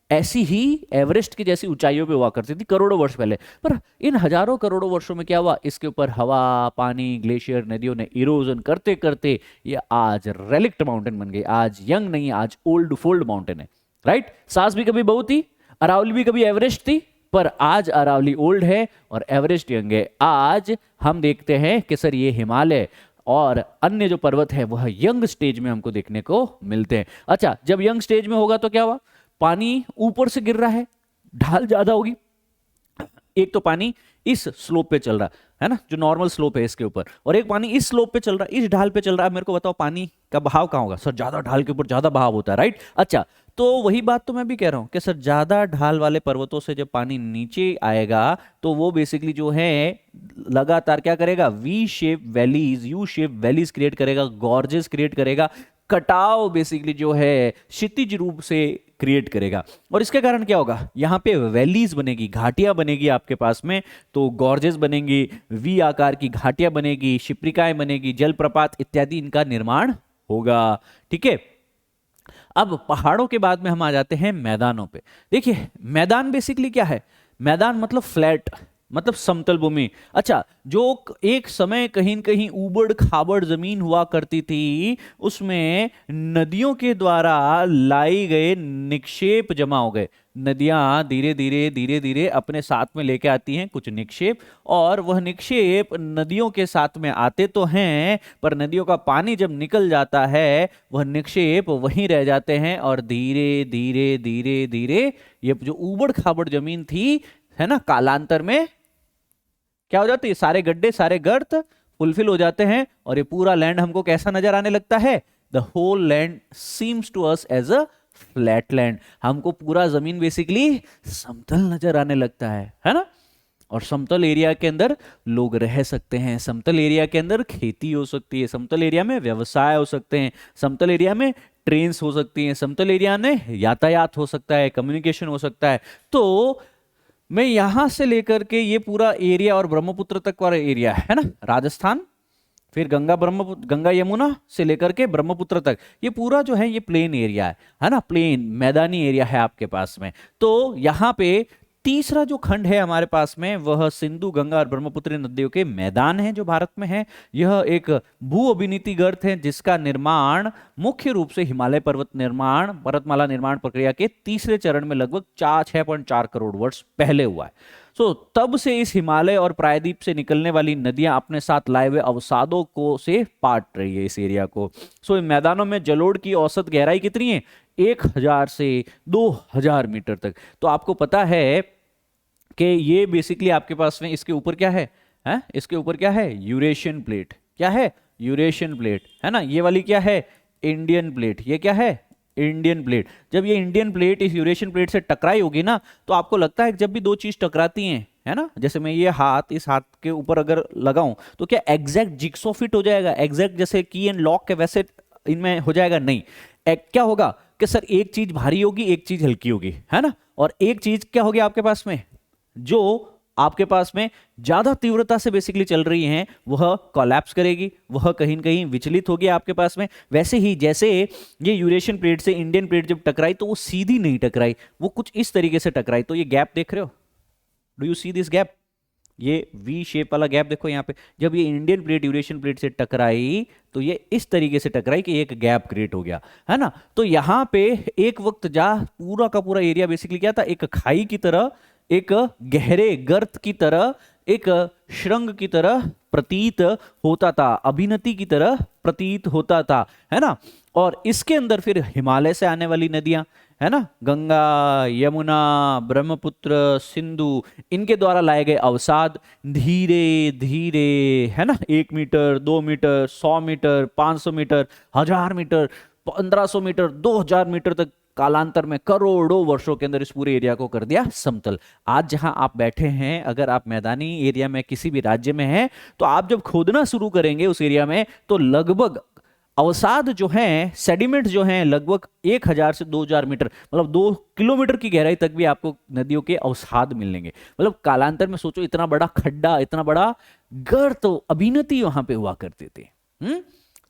ऐसी ही एवरेस्ट की जैसी ऊंचाइयों पे हुआ करती थी करोड़ों वर्ष पहले। पर इन हजारों करोड़ों वर्षों में क्या हुआ, इसके ऊपर हवा, पानी, ग्लेशियर, नदियों ने इरोजन करते करते ये आज रेलिक्ट माउंटेन बन गई। आज यंग नहीं, आज ओल्ड फोल्ड माउंटेन है, राइट। सास भी कभी बहू थी, अरावली भी कभी एवरेस्ट थी, पर आज अरावली ओल्ड है और एवरेस्ट यंग है। आज हम देखते हैं कि सर ये हिमालय और अन्य जो पर्वत है वह यंग स्टेज में हमको देखने को मिलते हैं। अच्छा, जब यंग स्टेज में होगा तो क्या हुआ, पानी ऊपर से गिर रहा है, ढाल ज्यादा होगी। एक तो पानी इस स्लोप पे चल रहा है ना, जो नॉर्मल स्लोप है इसके ऊपर, और एक पानी इस स्लोप पे चल रहा है, इस ढाल पे चल रहा है। मेरे को बताओ पानी का बहाव कहाँ होगा सर, ज्यादा ढाल के ऊपर ज्यादा बहाव होता है, राइट। अच्छा, तो वही बात तो मैं भी कह रहा हूं कि सर ज्यादा ढाल वाले पर्वतों से जब पानी नीचे आएगा तो वो बेसिकली जो है लगातार क्या करेगा, V shape valleys, U shape valleys create करेगा, गॉर्जेस क्रिएट करेगा, कटाव बेसिकली जो है क्षितिज रूप से क्रिएट करेगा। और इसके कारण क्या होगा, यहाँ पे वैलीज बनेगी, घाटियां बनेगी आपके पास में। तो गॉर्जेस बनेंगी, वी आकार की घाटियां बनेगी, शिप्रिकाएं बनेगी, जलप्रपात इत्यादि इनका निर्माण होगा, ठीक है। अब पहाड़ों के बाद में हम आ जाते हैं मैदानों पे। देखिए मैदान बेसिकली क्या है, मैदान मतलब फ्लैट, मतलब समतल भूमि। अच्छा, जो एक समय कहीं न कहीं उबड़ खाबड़ जमीन हुआ करती थी, उसमें नदियों के द्वारा लाई गए निक्षेप जमा हो गए। नदियां धीरे धीरे धीरे धीरे अपने साथ में लेके आती हैं कुछ निक्षेप, और वह निक्षेप नदियों के साथ में आते तो हैं, पर नदियों का पानी जब निकल जाता है वह निक्षेप वहीं रह जाते हैं, और धीरे धीरे धीरे धीरे ये जो उबड़ खाबड़ जमीन थी, है ना, कालांतर में क्या हो जाती है, सारे गड्ढे, सारे गर्त फुलफिल हो जाते हैं, और ये पूरा लैंड हमको कैसा नजर आने लगता है, the whole land seems to us as a flat land. हमको पूरा जमीन बेसिकली समतल नजर आने लगता है ना। और समतल एरिया के अंदर लोग रह सकते हैं, समतल एरिया के अंदर खेती हो सकती है, समतल एरिया में व्यवसाय हो सकते हैं, समतल एरिया में ट्रेन्स हो सकती हैं, समतल एरिया में यातायात हो सकता है, कम्युनिकेशन हो सकता है। तो मैं यहां से लेकर के ये पूरा एरिया और ब्रह्मपुत्र तक वाला एरिया है ना, राजस्थान, फिर गंगा यमुना से लेकर के ब्रह्मपुत्र तक, ये पूरा जो है ये प्लेन एरिया है ना, प्लेन मैदानी एरिया है आपके पास में। तो यहाँ पे तीसरा जो खंड है हमारे पास में वह सिंधु, गंगा और ब्रह्मपुत्र नदियों के मैदान है जो भारत में है। यह एक भू अभिनीति गर्त है जिसका निर्माण मुख्य रूप से हिमालय पर्वतमाला निर्माण प्रक्रिया के तीसरे चरण में लगभग 6.4 करोड़ वर्ष पहले हुआ है। तो तब से इस हिमालय और प्रायद्वीप से निकलने वाली नदियां अपने साथ लाए हुए अवसादों को से पाट रही है इस एरिया को। इन मैदानों में जलोढ़ की औसत गहराई कितनी है, 1000 से 2000 मीटर तक। तो आपको पता है कि ये बेसिकली आपके पास में इसके ऊपर क्या है, इसके ऊपर क्या है, यूरेशियन प्लेट। क्या है, यूरेशियन प्लेट, है ना। ये वाली क्या है, इंडियन प्लेट। ये क्या है, इंडियन प्लेट। जब ये इंडियन प्लेट इस यूरेशियन प्लेट से टकराई होगी ना, तो आपको लगता है कि जब भी दो चीज टकराती हैं, है ना, जैसे मैं ये हाथ इस हाथ के ऊपर अगर लगाऊं तो क्या एग्जैक्ट जिक्सो फिट हो जाएगा, एग्जैक्ट जैसे की एंड लॉक के वैसे इनमें हो जाएगा, नहीं। क्या होगा कि सर एक चीज भारी होगी, एक चीज हल्की होगी, है ना। और एक चीज क्या होगी आपके पास में, जो आपके पास में ज्यादा तीव्रता से बेसिकली चल रही हैं, वह कोलैप्स करेगी, वह कहीं न कहीं विचलित होगी आपके पास में। वैसे ही जैसे ये यूरेशियन प्लेट से इंडियन प्लेट जब टकराई तो वो सीधी नहीं टकराई, वो कुछ इस तरीके से टकराई। तो ये गैप देख रहे हो, do you see this gap, ये वी शेप वाला गैप देखो यहाँ पे, जब ये इंडियन प्लेट यूरेशियन प्लेट से टकराई तो ये इस तरीके से टकराई कि एक गैप क्रिएट हो गया, है ना। तो यहाँ पे एक वक्त जा पूरा का पूरा एरिया बेसिकली क्या था, एक खाई की तरह, एक गहरे गर्त की तरह, एक श्रृंग की तरह प्रतीत होता था, अभिनति की तरह प्रतीत होता था, है ना। और इसके अंदर फिर हिमालय से आने वाली नदियां, है ना, गंगा, यमुना, ब्रह्मपुत्र, सिंधु, इनके द्वारा लाए गए अवसाद धीरे धीरे, है ना, 1 metre, 2 metre, 100 metre, 500 metre, 1000 metre, 1500 metre, 2000 metre तक कालांतर में करोड़ों वर्षों के अंदर इस पूरे एरिया को कर दिया समतल। आज जहां आप बैठे हैं, अगर आप मैदानी एरिया में किसी भी राज्य में हैं, तो आप जब खोदना शुरू करेंगे उस एरिया में, तो लगभग अवसाद जो हैं, सेडिमेंट जो हैं, लगभग 1000 से 2000 मीटर, मतलब 2 किलोमीटर की गहराई तक भी आपको नदियों के अवसाद मिलेंगे। मतलब कालांतर में सोचो, इतना बड़ा खड्डा, इतना बड़ा गर्त, तो अभिनति वहां पे हुआ करते थे।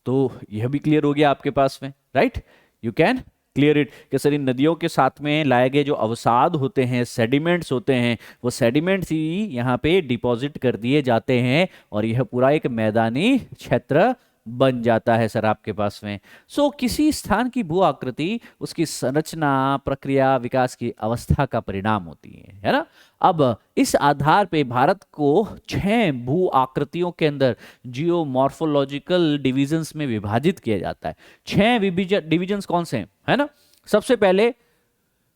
तो यह भी क्लियर हो गया आपके पास में, right, you can clear it कि सर इन नदियों के साथ में लाए गए जो अवसाद होते हैं, सेडिमेंट्स होते हैं, वो सेडिमेंट्स ही यहाँ पे डिपॉजिट कर दिए जाते हैं और यह पूरा एक मैदानी क्षेत्र बन जाता है सर आपके पास में। सो किसी स्थान की भू आकृति उसकी संरचना, प्रक्रिया, विकास की अवस्था का परिणाम होती है ना। अब इस आधार पे भारत को 6 भू आकृतियों के अंदर जियोमॉर्फोलॉजिकल डिविजन्स में विभाजित किया जाता है। 6 डिविजन्स कौन से हैं, है ना। सबसे पहले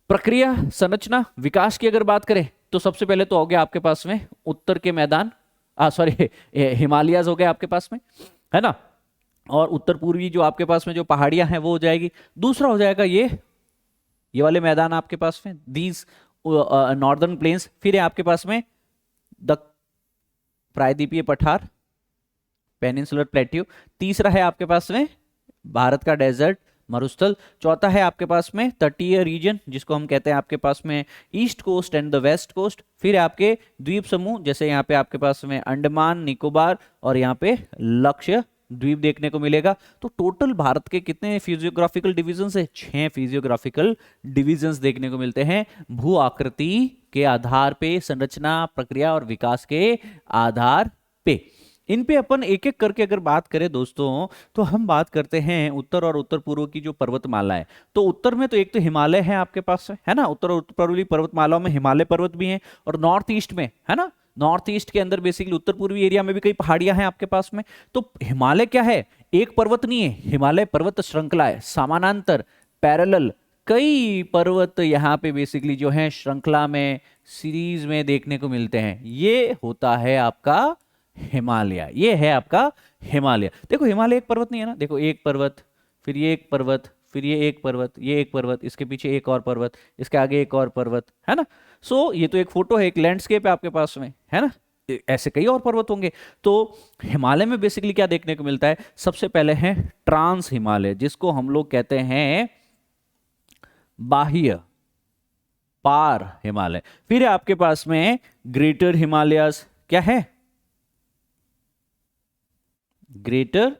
प्रक्रिया, संरचना, विकास की अगर बात करें तो सबसे पहले तो हो गया आपके पास में उत्तर के मैदान, सॉरी हिमालयाज हो गए आपके पास में, है ना। और उत्तर पूर्वी जो आपके पास में जो पहाड़ियां हैं वो हो जाएगी। दूसरा हो जाएगा ये वाले मैदान आपके पास में, दीज नॉर्दर्न प्लेन्स। फिर है आपके पास में द प्रायद्वीपीय पठार, पेनिनसुलर प्लेट्यू। तीसरा है आपके पास में भारत का डेजर्ट, मरुस्थल। चौथा है आपके पास में तटीय रीजन, जिसको हम कहते हैं आपके पास में east coast and the west coast. फिर आपके द्वीप समूह, जैसे यहाँ पे आपके पास में अंडमान निकोबार और यहाँ पे लक्षद्वीप द्वीप देखने को मिलेगा। तो टोटल भारत के कितने फिजियोग्राफिकल डिविजन्स है, 6 फिजियोग्राफिकल डिविजन्स देखने को मिलते हैं भू आकृति के आधार पे, संरचना, प्रक्रिया और विकास के आधार पे। इन पे अपन एक एक करके अगर बात करें दोस्तों, तो हम बात करते हैं उत्तर और उत्तर पूर्व की जो पर्वतमाला है। तो उत्तर में तो एक तो हिमालय है आपके पास, है ना, उत्तर और उत्तर पूर्वी पर्वतमालाओं में हिमालय पर्वत भी हैं। और नॉर्थ ईस्ट में, है ना, नॉर्थ ईस्ट के अंदर बेसिकली उत्तर पूर्वी एरिया में भी कई पहाड़ियां हैं आपके पास में। तो हिमालय क्या है, एक पर्वत नहीं है, हिमालय पर्वत श्रृंखला है, समानांतर, पैरेलल कई पर्वत यहाँ पे बेसिकली जो है श्रृंखला में, सीरीज में देखने को मिलते हैं। ये होता है आपका हिमालय, ये है आपका हिमालय। देखो हिमालय एक पर्वत नहीं है ना, देखो एक पर्वत, फिर ये एक पर्वत, फिर ये एक पर्वत, ये एक पर्वत, इसके पीछे एक और पर्वत, इसके आगे एक और पर्वत, है ना। सो ये तो एक फोटो है, एक लैंडस्केप है आपके पास में, है ना। ऐसे कई और पर्वत होंगे। तो हिमालय में बेसिकली क्या देखने को मिलता है, सबसे पहले है ट्रांस हिमालय, जिसको हम लोग कहते हैं बाह्य पार हिमालय। फिर है आपके पास में ग्रेटर हिमालयस, क्या है, ग्रेटर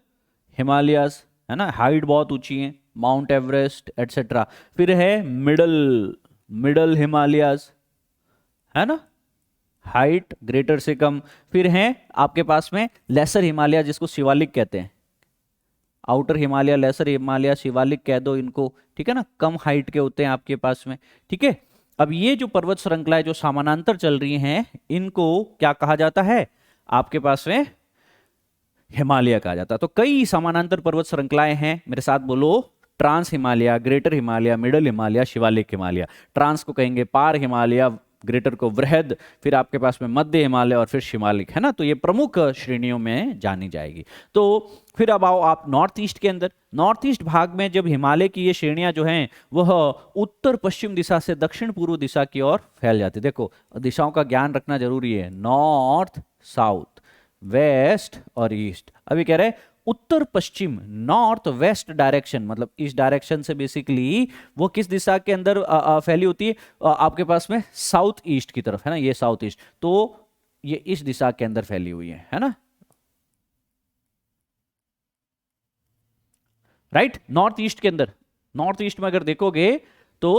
हिमालयस, है ना, हाइट बहुत ऊंची है, माउंट एवरेस्ट एटसेट्रा। फिर है मिडल हिमालयस, है ना, हाइट ग्रेटर से कम। फिर है आपके पास में लेसर हिमालय, जिसको शिवालिक कहते हैं, आउटर हिमालय, लेसर हिमालय, शिवालिक कह दो इनको, ठीक है ना, कम हाइट के होते हैं आपके पास में, ठीक है। अब ये जो पर्वत श्रृंखलाएं जो समानांतर चल रही हैं, इनको क्या कहा जाता है, आपके पास में हिमालय कहा जाता है। तो कई समानांतर पर्वत श्रृंखलाएं हैं, मेरे साथ बोलो, trans Himalaya, greater Himalaya, middle Himalaya, Shivalik Himalaya. Trans को कहेंगे पार हिमालय, ग्रेटर को वृहद, फिर आपके पास में मध्य हिमालय और फिर शिवालिक, है ना। तो ये प्रमुख श्रेणियों में जानी जाएगी। तो फिर अब आओ आप नॉर्थ ईस्ट के अंदर। नॉर्थ ईस्ट भाग में जब हिमालय की ये श्रेणियां जो हैं वह उत्तर पश्चिम दिशा से दक्षिण पूर्व दिशा की ओर फैल जाती है। देखो दिशाओं का ज्ञान रखना जरूरी है, नॉर्थ साउथ, वेस्ट और ईस्ट। अभी कह रहे उत्तर पश्चिम, नॉर्थ वेस्ट डायरेक्शन, मतलब इस डायरेक्शन से बेसिकली वो किस दिशा के अंदर फैली होती है, आपके पास में साउथ ईस्ट की तरफ, है ना, ये साउथ ईस्ट, तो ये इस दिशा के अंदर फैली हुई है ना, राइट। नॉर्थ ईस्ट के अंदर, नॉर्थ ईस्ट में अगर देखोगे तो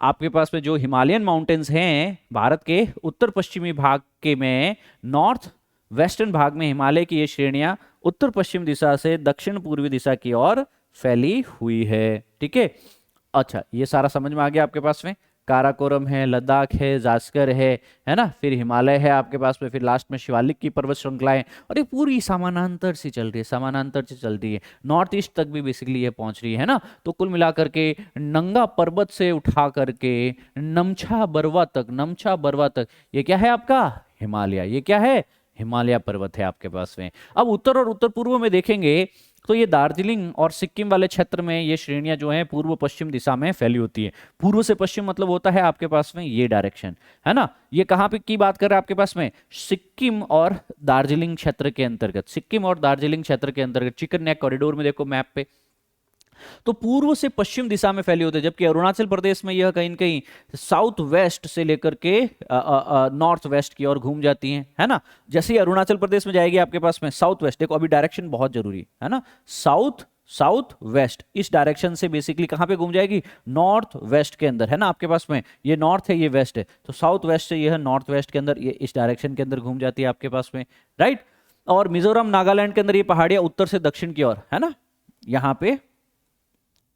आपके पास में जो हिमालयन माउंटेन्स हैं भारत के उत्तर पश्चिमी भाग के में, नॉर्थ वेस्टर्न भाग में हिमालय की ये श्रेणियां उत्तर पश्चिम दिशा से दक्षिण पूर्वी दिशा की ओर फैली हुई है। ठीक है, अच्छा ये सारा समझ में आ गया आपके पास में। काराकोरम है, लद्दाख है, जास्कर है ना, फिर हिमालय है आपके पास में, फिर लास्ट में शिवालिक की पर्वत श्रृंखलाएं, और ये पूरी समानांतर से चल रही है, समानांतर से चल रही है, नॉर्थ ईस्ट तक भी बेसिकली ये पहुंच रही है ना। तो कुल मिलाकर के नंगा पर्वत से उठा करके नमछा बरवा तक, नमछा बरवा तक, ये क्या है आपका हिमालय, ये क्या है हिमालय पर्वत है आपके पास में। अब उत्तर और उत्तर पूर्व में देखेंगे तो ये दार्जिलिंग और सिक्किम वाले क्षेत्र में ये श्रेणियां जो हैं पूर्व पश्चिम दिशा में फैली होती है। पूर्व से पश्चिम मतलब होता है आपके पास में ये डायरेक्शन, है ना। ये कहाँ पे की बात कर रहे हैं आपके पास में, सिक्किम और दार्जिलिंग क्षेत्र के अंतर्गत, सिक्किम और दार्जिलिंग क्षेत्र के अंतर्गत, चिकन नेक कॉरिडोर में देखो मैप पे, तो पूर्व से पश्चिम दिशा में फैले होते हैं। जबकि अरुणाचल प्रदेश में यह कहीं न कहीं साउथ वेस्ट से लेकर के नॉर्थ वेस्ट की ओर घूम जाती हैं, है ना। जैसे ही अरुणाचल प्रदेश में जाएगी आपके पास में साउथ वेस्ट, देखो अभी डायरेक्शन बहुत जरूरी है ना, साउथ वेस्ट, इस डायरेक्शन से बेसिकली कहां पे घूम जाएगी, नॉर्थ वेस्ट के अंदर, है ना। आपके पास में ये नॉर्थ है, ये वेस्ट है, तो साउथ वेस्ट से यह नॉर्थ वेस्ट के अंदर, ये इस डायरेक्शन के अंदर घूम जाती है आपके पास में, राइट। और मिजोरम नागालैंड के अंदर ये पहाड़ियां उत्तर से दक्षिण की ओर, है ना, यहां पे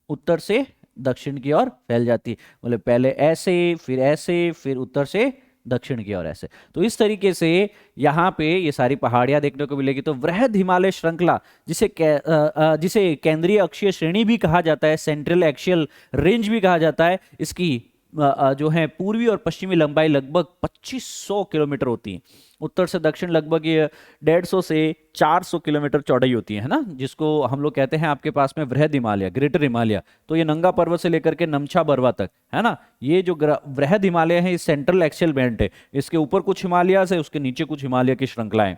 उत्तर से दक्षिण की ओर फैल जाती है, बोले पहले ऐसे, फिर उत्तर से दक्षिण की ओर ऐसे। तो इस तरीके से यहाँ पे ये सारी पहाड़ियां देखने को मिलेगी। तो वृहद हिमालय श्रृंखला, जिसे केंद्रीय अक्षीय श्रेणी भी कहा जाता है, सेंट्रल एक्सियल रेंज भी कहा जाता है, इसकी जो है पूर्वी और पश्चिमी लंबाई लगभग 2500 किलोमीटर होती है। उत्तर से दक्षिण लगभग ये 150 से 400 किलोमीटर चौड़ाई होती है ना, जिसको हम लोग कहते हैं आपके पास में वृहद हिमालय, ग्रेटर हिमालय। तो ये नंगा पर्वत से लेकर के नमछा बरवा तक, है ना, ये जो वृहद हिमालय है, ये सेंट्रल एक्सियल बेल्ट है। इसके ऊपर कुछ हिमालय है, उसके नीचे कुछ हिमालय की श्रृंखलाएं।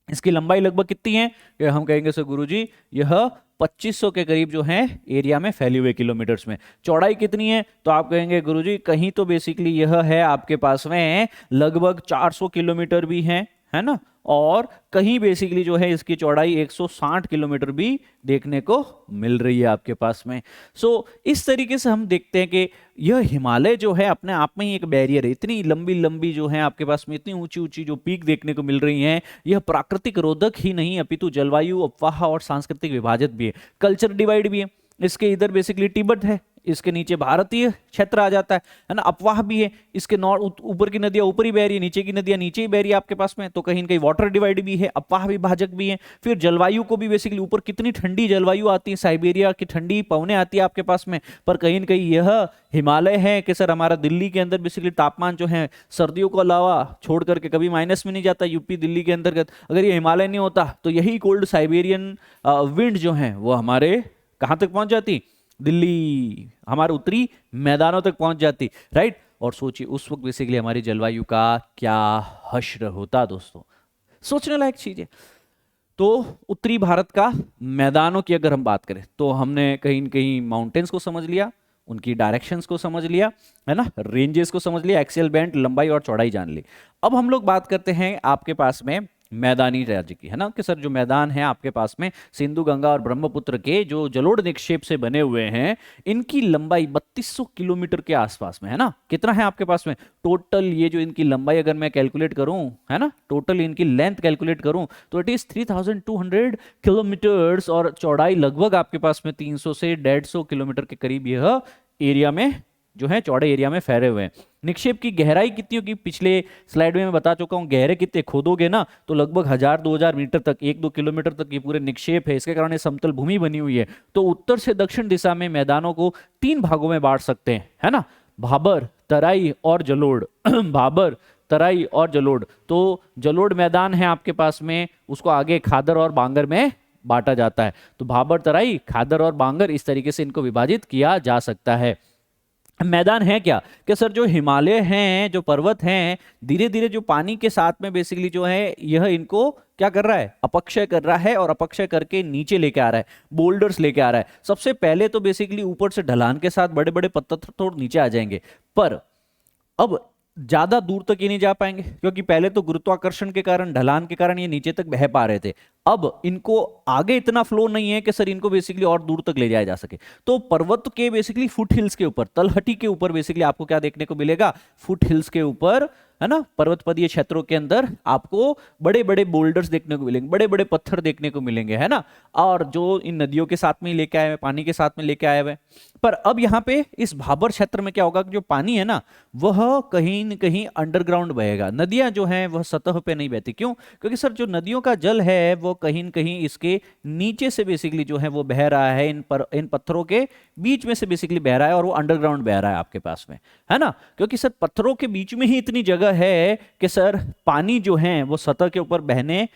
इसकी लंबाई लगभग कितनी है, हम कहेंगे सर गुरुजी यह 2500 के करीब जो है एरिया में फैली हुए किलोमीटर्स में। चौड़ाई कितनी है, तो आप कहेंगे गुरुजी कहीं तो बेसिकली यह है आपके पास में लगभग 400 किलोमीटर भी है ना, और कहीं बेसिकली जो है इसकी चौड़ाई 160 किलोमीटर भी देखने को मिल रही है आपके पास में। सो इस तरीके से हम देखते हैं कि यह हिमालय जो है अपने आप में ही एक बैरियर है। इतनी लंबी लंबी जो है आपके पास में, इतनी ऊंची ऊंची जो पीक देखने को मिल रही हैं, यह प्राकृतिक रोधक ही नहीं अपितु जलवायु, अफवाह और सांस्कृतिक विभाजन भी है, कल्चर डिवाइड भी है। इसके इधर बेसिकली तिब्बत है, इसके नीचे भारतीय क्षेत्र आ जाता है ना, अपवाह भी है। इसके नॉर्थ ऊपर की नदियां ऊपर ही बह रही है, नीचे की नदियां नीचे ही बह रही है आपके पास में, तो कहीं न कहीं वाटर डिवाइड भी है, अपवाह विभाजक भी है। फिर जलवायु को भी बेसिकली ऊपर कितनी ठंडी जलवायु आती है, साइबेरिया की ठंडी पवनें आती है आपके पास में, पर कहीं न कहीं यह हिमालय है कि सर हमारा दिल्ली के अंदर बेसिकली तापमान जो है सर्दियों को अलावा छोड़ करके कभी माइनस में नहीं जाता, यूपी दिल्ली के अंतर्गत। अगर ये हिमालय नहीं होता तो यही कोल्ड साइबेरियन विंड जो है वो हमारे कहाँ तक पहुंच जाती, दिल्ली, हमारे उत्तरी मैदानों तक पहुंच जाती, राइट। और सोचिए उस वक्त बेसिकली हमारी जलवायु का क्या हश्र होता दोस्तों, सोचने लायक चीज है। तो उत्तरी भारत का मैदानों की अगर हम बात करें तो हमने कहीं न कहीं माउंटेन्स को समझ लिया, उनकी डायरेक्शंस को समझ लिया, है ना, रेंजेस को समझ लिया, एक्सियल बैंड, लंबाई और चौड़ाई जान ली। अब हम लोग बात करते हैं आपके पास में मैदानी राज्य की, है ना, कि सर जो मैदान है आपके पास में सिंधु, गंगा और ब्रह्मपुत्र के जो जलोढ़ निक्षेप से बने हुए हैं, इनकी लंबाई 3200 किलोमीटर के आसपास में, है ना। कितना है आपके पास में टोटल, ये जो इनकी लंबाई अगर मैं कैलकुलेट करूं, है ना, टोटल इनकी लेंथ कैलकुलेट करूं तो इट इज 3200 किलोमीटर्स, और चौड़ाई लगभग आपके पास में 300 से 150 किलोमीटर के करीब यह एरिया में जो है चौड़े एरिया में फैले हुए हैं। निक्षेप की गहराई कितनी होगी, पिछले स्लाइड में मैं बता चुका हूं, गहरे कितने खोदोगे ना तो लगभग 1000-2000 मीटर तक, 1-2 किलोमीटर तक ये पूरे निक्षेप है। इसके कारण ये समतल भूमि बनी हुई है। तो उत्तर से दक्षिण दिशा में मैदानों को 3 भागों में बांट सकते हैं, है ना, भाबर, तराई और जलोढ़। भाबर, तराई और जलोढ़। तो जलोढ़ मैदान है आपके पास में, उसको आगे खादर और बांगर में बांटा जाता है। तो भाबर, तराई, खादर और बांगर, इस तरीके से इनको विभाजित किया जा सकता है। मैदान है क्या कि सर जो हिमालय हैं, जो पर्वत हैं, धीरे धीरे जो पानी के साथ में बेसिकली जो है यह इनको क्या कर रहा है, अपक्षय कर रहा है, और अपक्षय करके नीचे लेके आ रहा है, बोल्डर्स लेके आ रहा है। सबसे पहले तो बेसिकली ऊपर से ढलान के साथ बड़े बड़े पत्थर तोड़ नीचे आ जाएंगे, पर अब ज्यादा दूर तक ये नहीं जा पाएंगे, क्योंकि पहले तो गुरुत्वाकर्षण के कारण, ढलान के कारण ये नीचे तक बह पा रहे थे। अब इनको आगे इतना फ्लो नहीं है कि सर इनको बेसिकली और दूर तक ले जाया जा सके। तो पर्वत के बेसिकली फुट हिल्स के ऊपर, तलहटी के ऊपर बेसिकली आपको क्या देखने को मिलेगा, फुट हिल्स के ऊपर, है ना, पर्वतपदीय क्षेत्रों के अंदर आपको बड़े बड़े बोल्डर्स देखने को मिलेंगे, बड़े बड़े पत्थर देखने को मिलेंगे, है ना, और जो इन नदियों के साथ में लेके आए हुए, पानी के साथ में लेके आए हुए। पर अब यहाँ पे इस भाबर क्षेत्र में क्या होगा कि जो पानी है ना, वह कहीं न कहीं अंडरग्राउंड बहेगा। नदियां जो हैं वह सतह पे नहीं बहती। क्यों? क्योंकि सर जो नदियों का जल है वो कहीं न कहीं इसके नीचे से बेसिकली जो है वो बह रहा है, इन पत्थरों के बीच में से बेसिकली बह रहा है, और वो अंडरग्राउंड बह रहा है आपके पास में, है ना। क्योंकि सर पत्थरों के बीच में ही इतनी जगह है कि सर पानी जो है वो सतह के ऊपर बहने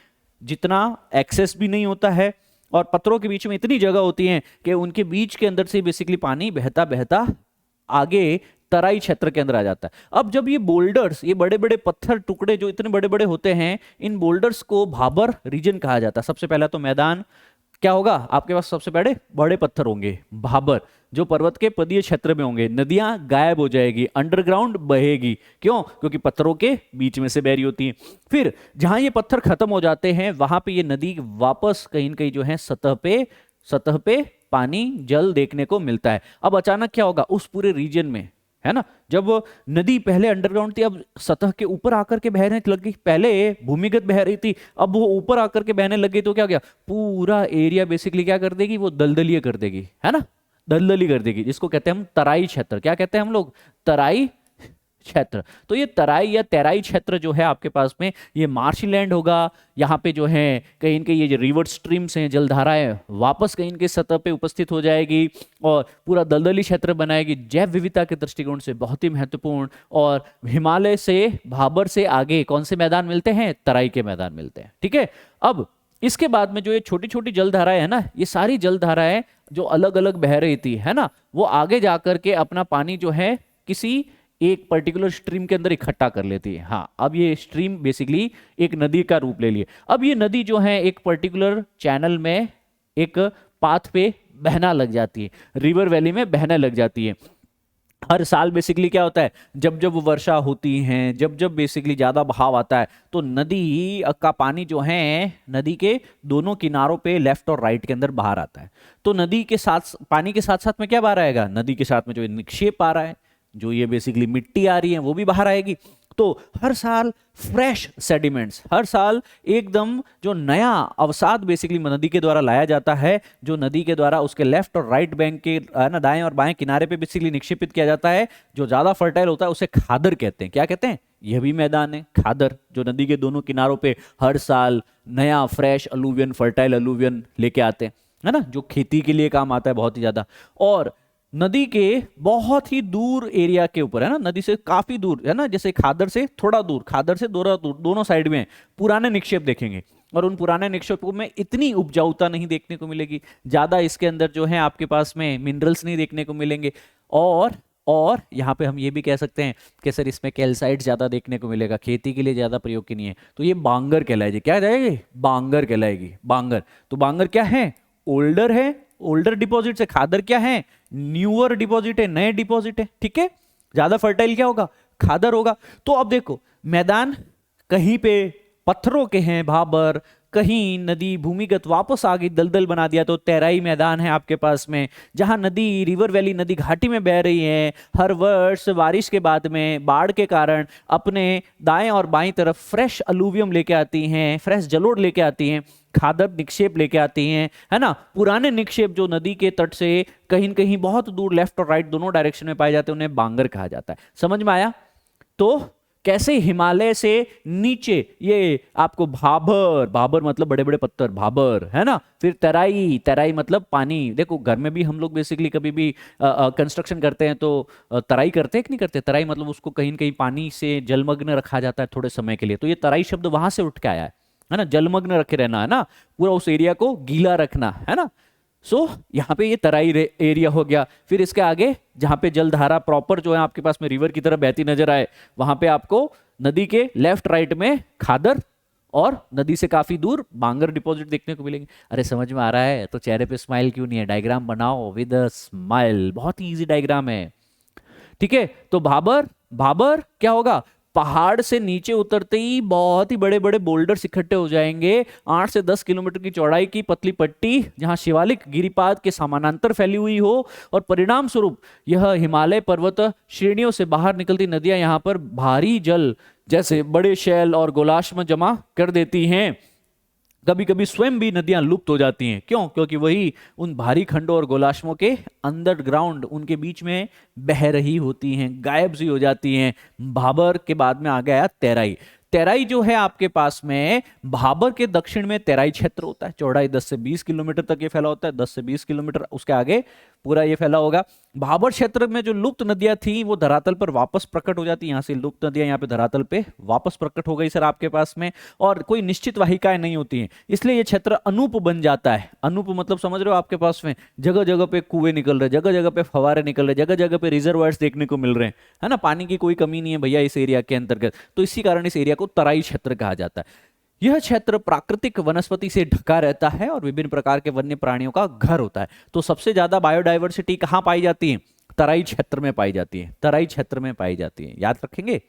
जितना एक्सेस भी नहीं होता है, और पत्थरों के बीच में इतनी जगह होती है कि उनके बीच के अंदर से बेसिकली पानी बहता बहता आगे तराई क्षेत्र के अंदर आ जाता है। अब जब ये बोल्डर्स, ये बड़े बड़े पत्थर टुकड़े जो इतने बड़े बड़े होते हैं, इन बोल्डर्स को भाबर रीजन कहा जाता है। सबसे पहला तो मैदान क्या होगा आपके पास, सबसे बड़े बड़े पत्थर होंगे भाबर, जो पर्वत के पदीय क्षेत्र में होंगे। नदियां गायब हो जाएगी, अंडरग्राउंड बहेगी। क्यों? क्योंकि पत्थरों के बीच में से बह रही होती है। फिर जहां ये पत्थर खत्म हो जाते हैं वहां पे ये नदी वापस कहीं न कहीं जो है सतह पे पानी जल देखने को मिलता है। अब अचानक क्या होगा उस पूरे रीजन में, है ना, जब नदी पहले अंडरग्राउंड थी, अब सतह के ऊपर आकर के बहने लग गई। पहले भूमिगत बह रही थी, अब वो ऊपर आकर के बहने लग गई, तो क्या गया, पूरा एरिया बेसिकली क्या कर देगी, वो दलदलीय कर देगी, है ना, दलदली कर देगी, जिसको कहते हैं हम तराई क्षेत्र। क्या कहते हैं हम लोग? तराई क्षेत्र। तो ये तराई या तराई क्षेत्र जो है आपके पास में, ये मार्शी लैंड होगा। यहाँ पे जो है कहीं इनके ये जो रिवर स्ट्रीम्स हैं, जलधाराएं, वापस कहीं इनके सतह पे उपस्थित हो जाएगी और पूरा दलदली क्षेत्र बनाएगी। जैव विविधता के दृष्टिकोण से बहुत ही महत्वपूर्ण। और हिमालय से, भाबर से आगे कौन से मैदान मिलते हैं? तराई के मैदान मिलते हैं। ठीक है। अब इसके बाद में जो ये छोटी छोटी जलधाराएं है ना, ये सारी जलधाराएं जो अलग अलग बह रही थी, है ना, वो आगे जाकर के अपना पानी जो है किसी एक पर्टिकुलर स्ट्रीम के अंदर इकट्ठा कर लेती है। हाँ, अब ये स्ट्रीम बेसिकली एक नदी का रूप ले लिए। अब ये नदी जो है एक पर्टिकुलर चैनल में, एक पाथ पे बहना लग जाती है, रिवर वैली में बहने लग जाती है। हर साल बेसिकली क्या होता है, जब जब वर्षा होती है, जब जब बेसिकली ज्यादा बहाव आता है, तो नदी का पानी जो है नदी के दोनों किनारों पे लेफ्ट और राइट के अंदर बाहर आता है। तो नदी के साथ, पानी के साथ साथ में क्या बाहर आएगा? नदी के साथ में जो निक्षेप आ रहा है, जो ये बेसिकली मिट्टी आ रही है, वो भी बाहर आएगी। तो हर साल फ्रेश सेडिमेंट्स, हर साल एकदम जो नया अवसाद बेसिकली नदी के द्वारा लाया जाता है, जो नदी के द्वारा उसके लेफ्ट और राइट बैंक के ना, दाएं और बाएं किनारे पे बेसिकली निक्षेपित किया जाता है, जो ज्यादा फर्टाइल होता है उसे खादर कहते हैं। क्या कहते हैं? यह भी मैदान है खादर, जो नदी के दोनों किनारों पे हर साल नया फ्रेश अलूवियन, फर्टाइल अलूवियन लेके आते हैं, है ना, जो खेती के लिए काम आता है बहुत ही ज्यादा। और नदी के बहुत ही दूर एरिया के ऊपर, है ना, नदी से काफी दूर, है ना, जैसे खादर से थोड़ा दूर, खादर से थोड़ा दूर, दोनों साइड में पुराने निक्षेप देखेंगे। और उन पुराने निक्षेपों में इतनी उपजाऊता नहीं देखने को मिलेगी, ज्यादा इसके अंदर जो है आपके पास में मिनरल्स नहीं देखने को मिलेंगे। और यहाँ पे हम ये भी कह सकते हैं कि सर इसमें कैल्साइट ज्यादा देखने को मिलेगा, खेती के लिए ज्यादा प्रयोग की नहीं है। तो ये बांगर कहलाएगी। क्या जाएगी? बांगर कहलाएगी। बांगर। तो बांगर क्या है? ओल्डर है, ओल्डर डिपॉजिट से। खादर क्या है? न्यूअर डिपॉजिट है, नए डिपॉजिट है। ठीक है। ज्यादा फर्टाइल क्या होगा? खादर होगा। तो अब देखो, मैदान कहीं पे पत्थरों के हैं भाबर, कहीं नदी भूमिगत वापस आ गई, दलदल बना दिया, तो तैराई मैदान है आपके पास में, जहां नदी, रिवर वैली नदी घाटी में बह रही है। हर वर्ष बारिश के बाद में बाढ़ के कारण अपने दाएं और बाईं तरफ फ्रेश अलूवियम लेके आती हैं, फ्रेश जलोढ़ लेके आती हैं, खादर निक्षेप लेके आती हैं, है ना। पुराने निक्षेप जो नदी के तट से कहीं न कहीं बहुत दूर लेफ्ट और राइट दोनों डायरेक्शन में पाए जाते हैं, उन्हें बांगर कहा जाता है। समझ में आया? तो कैसे हिमालय से नीचे ये आपको भाबर, भाबर मतलब बड़े बड़े पत्थर, भाबर, है ना। फिर तराई, तराई मतलब पानी। देखो घर में भी हम लोग बेसिकली कभी भी कंस्ट्रक्शन करते हैं तो तराई करते हैं कि नहीं करते? तराई मतलब उसको कहीं न कहीं पानी से जलमग्न रखा जाता है थोड़े समय के लिए। तो ये तराई शब्द वहां से उठ के आया है ना, जलमग्न रखे रहना, है ना, पूरा उस एरिया को गीला रखना, है ना। सो यहाँ पे ये तराई एरिया हो गया। फिर इसके आगे जहां पे जलधारा प्रॉपर जो है आपके पास में रिवर की तरह बहती नजर आए, वहां पे आपको नदी के लेफ्ट राइट में खादर और नदी से काफी दूर बांगर डिपॉजिट देखने को मिलेंगे। अरे समझ में आ रहा है? तो चेहरे पे स्माइल क्यों नहीं है? डायग्राम बनाओ विद अ स्माइल। बहुत ही इजी डायग्राम है। ठीक है। तो भाबर भाबर क्या होगा, पहाड़ से नीचे उतरते ही बहुत ही बड़े बड़े बोल्डर्स इकट्ठे हो जाएंगे, 8 से 10 किलोमीटर की चौड़ाई की पतली पट्टी जहां शिवालिक गिरिपाद के समानांतर फैली हुई हो, और परिणाम स्वरूप यह हिमालय पर्वत श्रेणियों से बाहर निकलती नदियां यहां पर भारी जल जैसे बड़े शैल और गोलाश्म जमा कर देती हैं। कभी कभी स्वयं भी नदियां लुप्त हो जाती हैं, क्यों? क्योंकि वही उन भारी खंडों और गोलाश्मों के अंडरग्राउंड उनके बीच में बह रही होती हैं, गायब सी हो जाती हैं। भाबर के बाद में आ गया तैराई। तैराई जो है आपके पास में, भाबर के दक्षिण में तैराई क्षेत्र होता है, चौड़ाई 10 से 20 किलोमीटर तक ये फैला होता है, 10 से 20 किलोमीटर उसके आगे पूरा ये फैला होगा। भाबर क्षेत्र में जो लुप्त नदियां थी वो धरातल पर वापस प्रकट हो जाती, यहां से लुप्त नदियां यहाँ पे धरातल पे वापस प्रकट हो गई सर आपके पास में, और कोई निश्चित वाहिकाएं नहीं होती हैं, इसलिए ये क्षेत्र अनूप बन जाता है। अनूप मतलब समझ रहे हो, आपके पास में जगह जगह पे कुएं निकल रहे, जगह जगह पे फवारे निकल रहे, जगह जगह पे रिजर्वायर्स देखने को मिल रहे हैं, है ना, पानी की कोई कमी नहीं है भैया इस एरिया के अंतर्गत, तो इसी कारण इस एरिया को तराई क्षेत्र कहा जाता है। यह क्षेत्र प्राकृतिक वनस्पति से ढका रहता है और विभिन्न प्रकार के वन्य प्राणियों का घर होता है। तो सबसे ज्यादा बायोडायवर्सिटी कहां पाई जाती है? तराई क्षेत्र में पाई जाती है, तराई क्षेत्र में पाई जाती है, याद रखेंगे।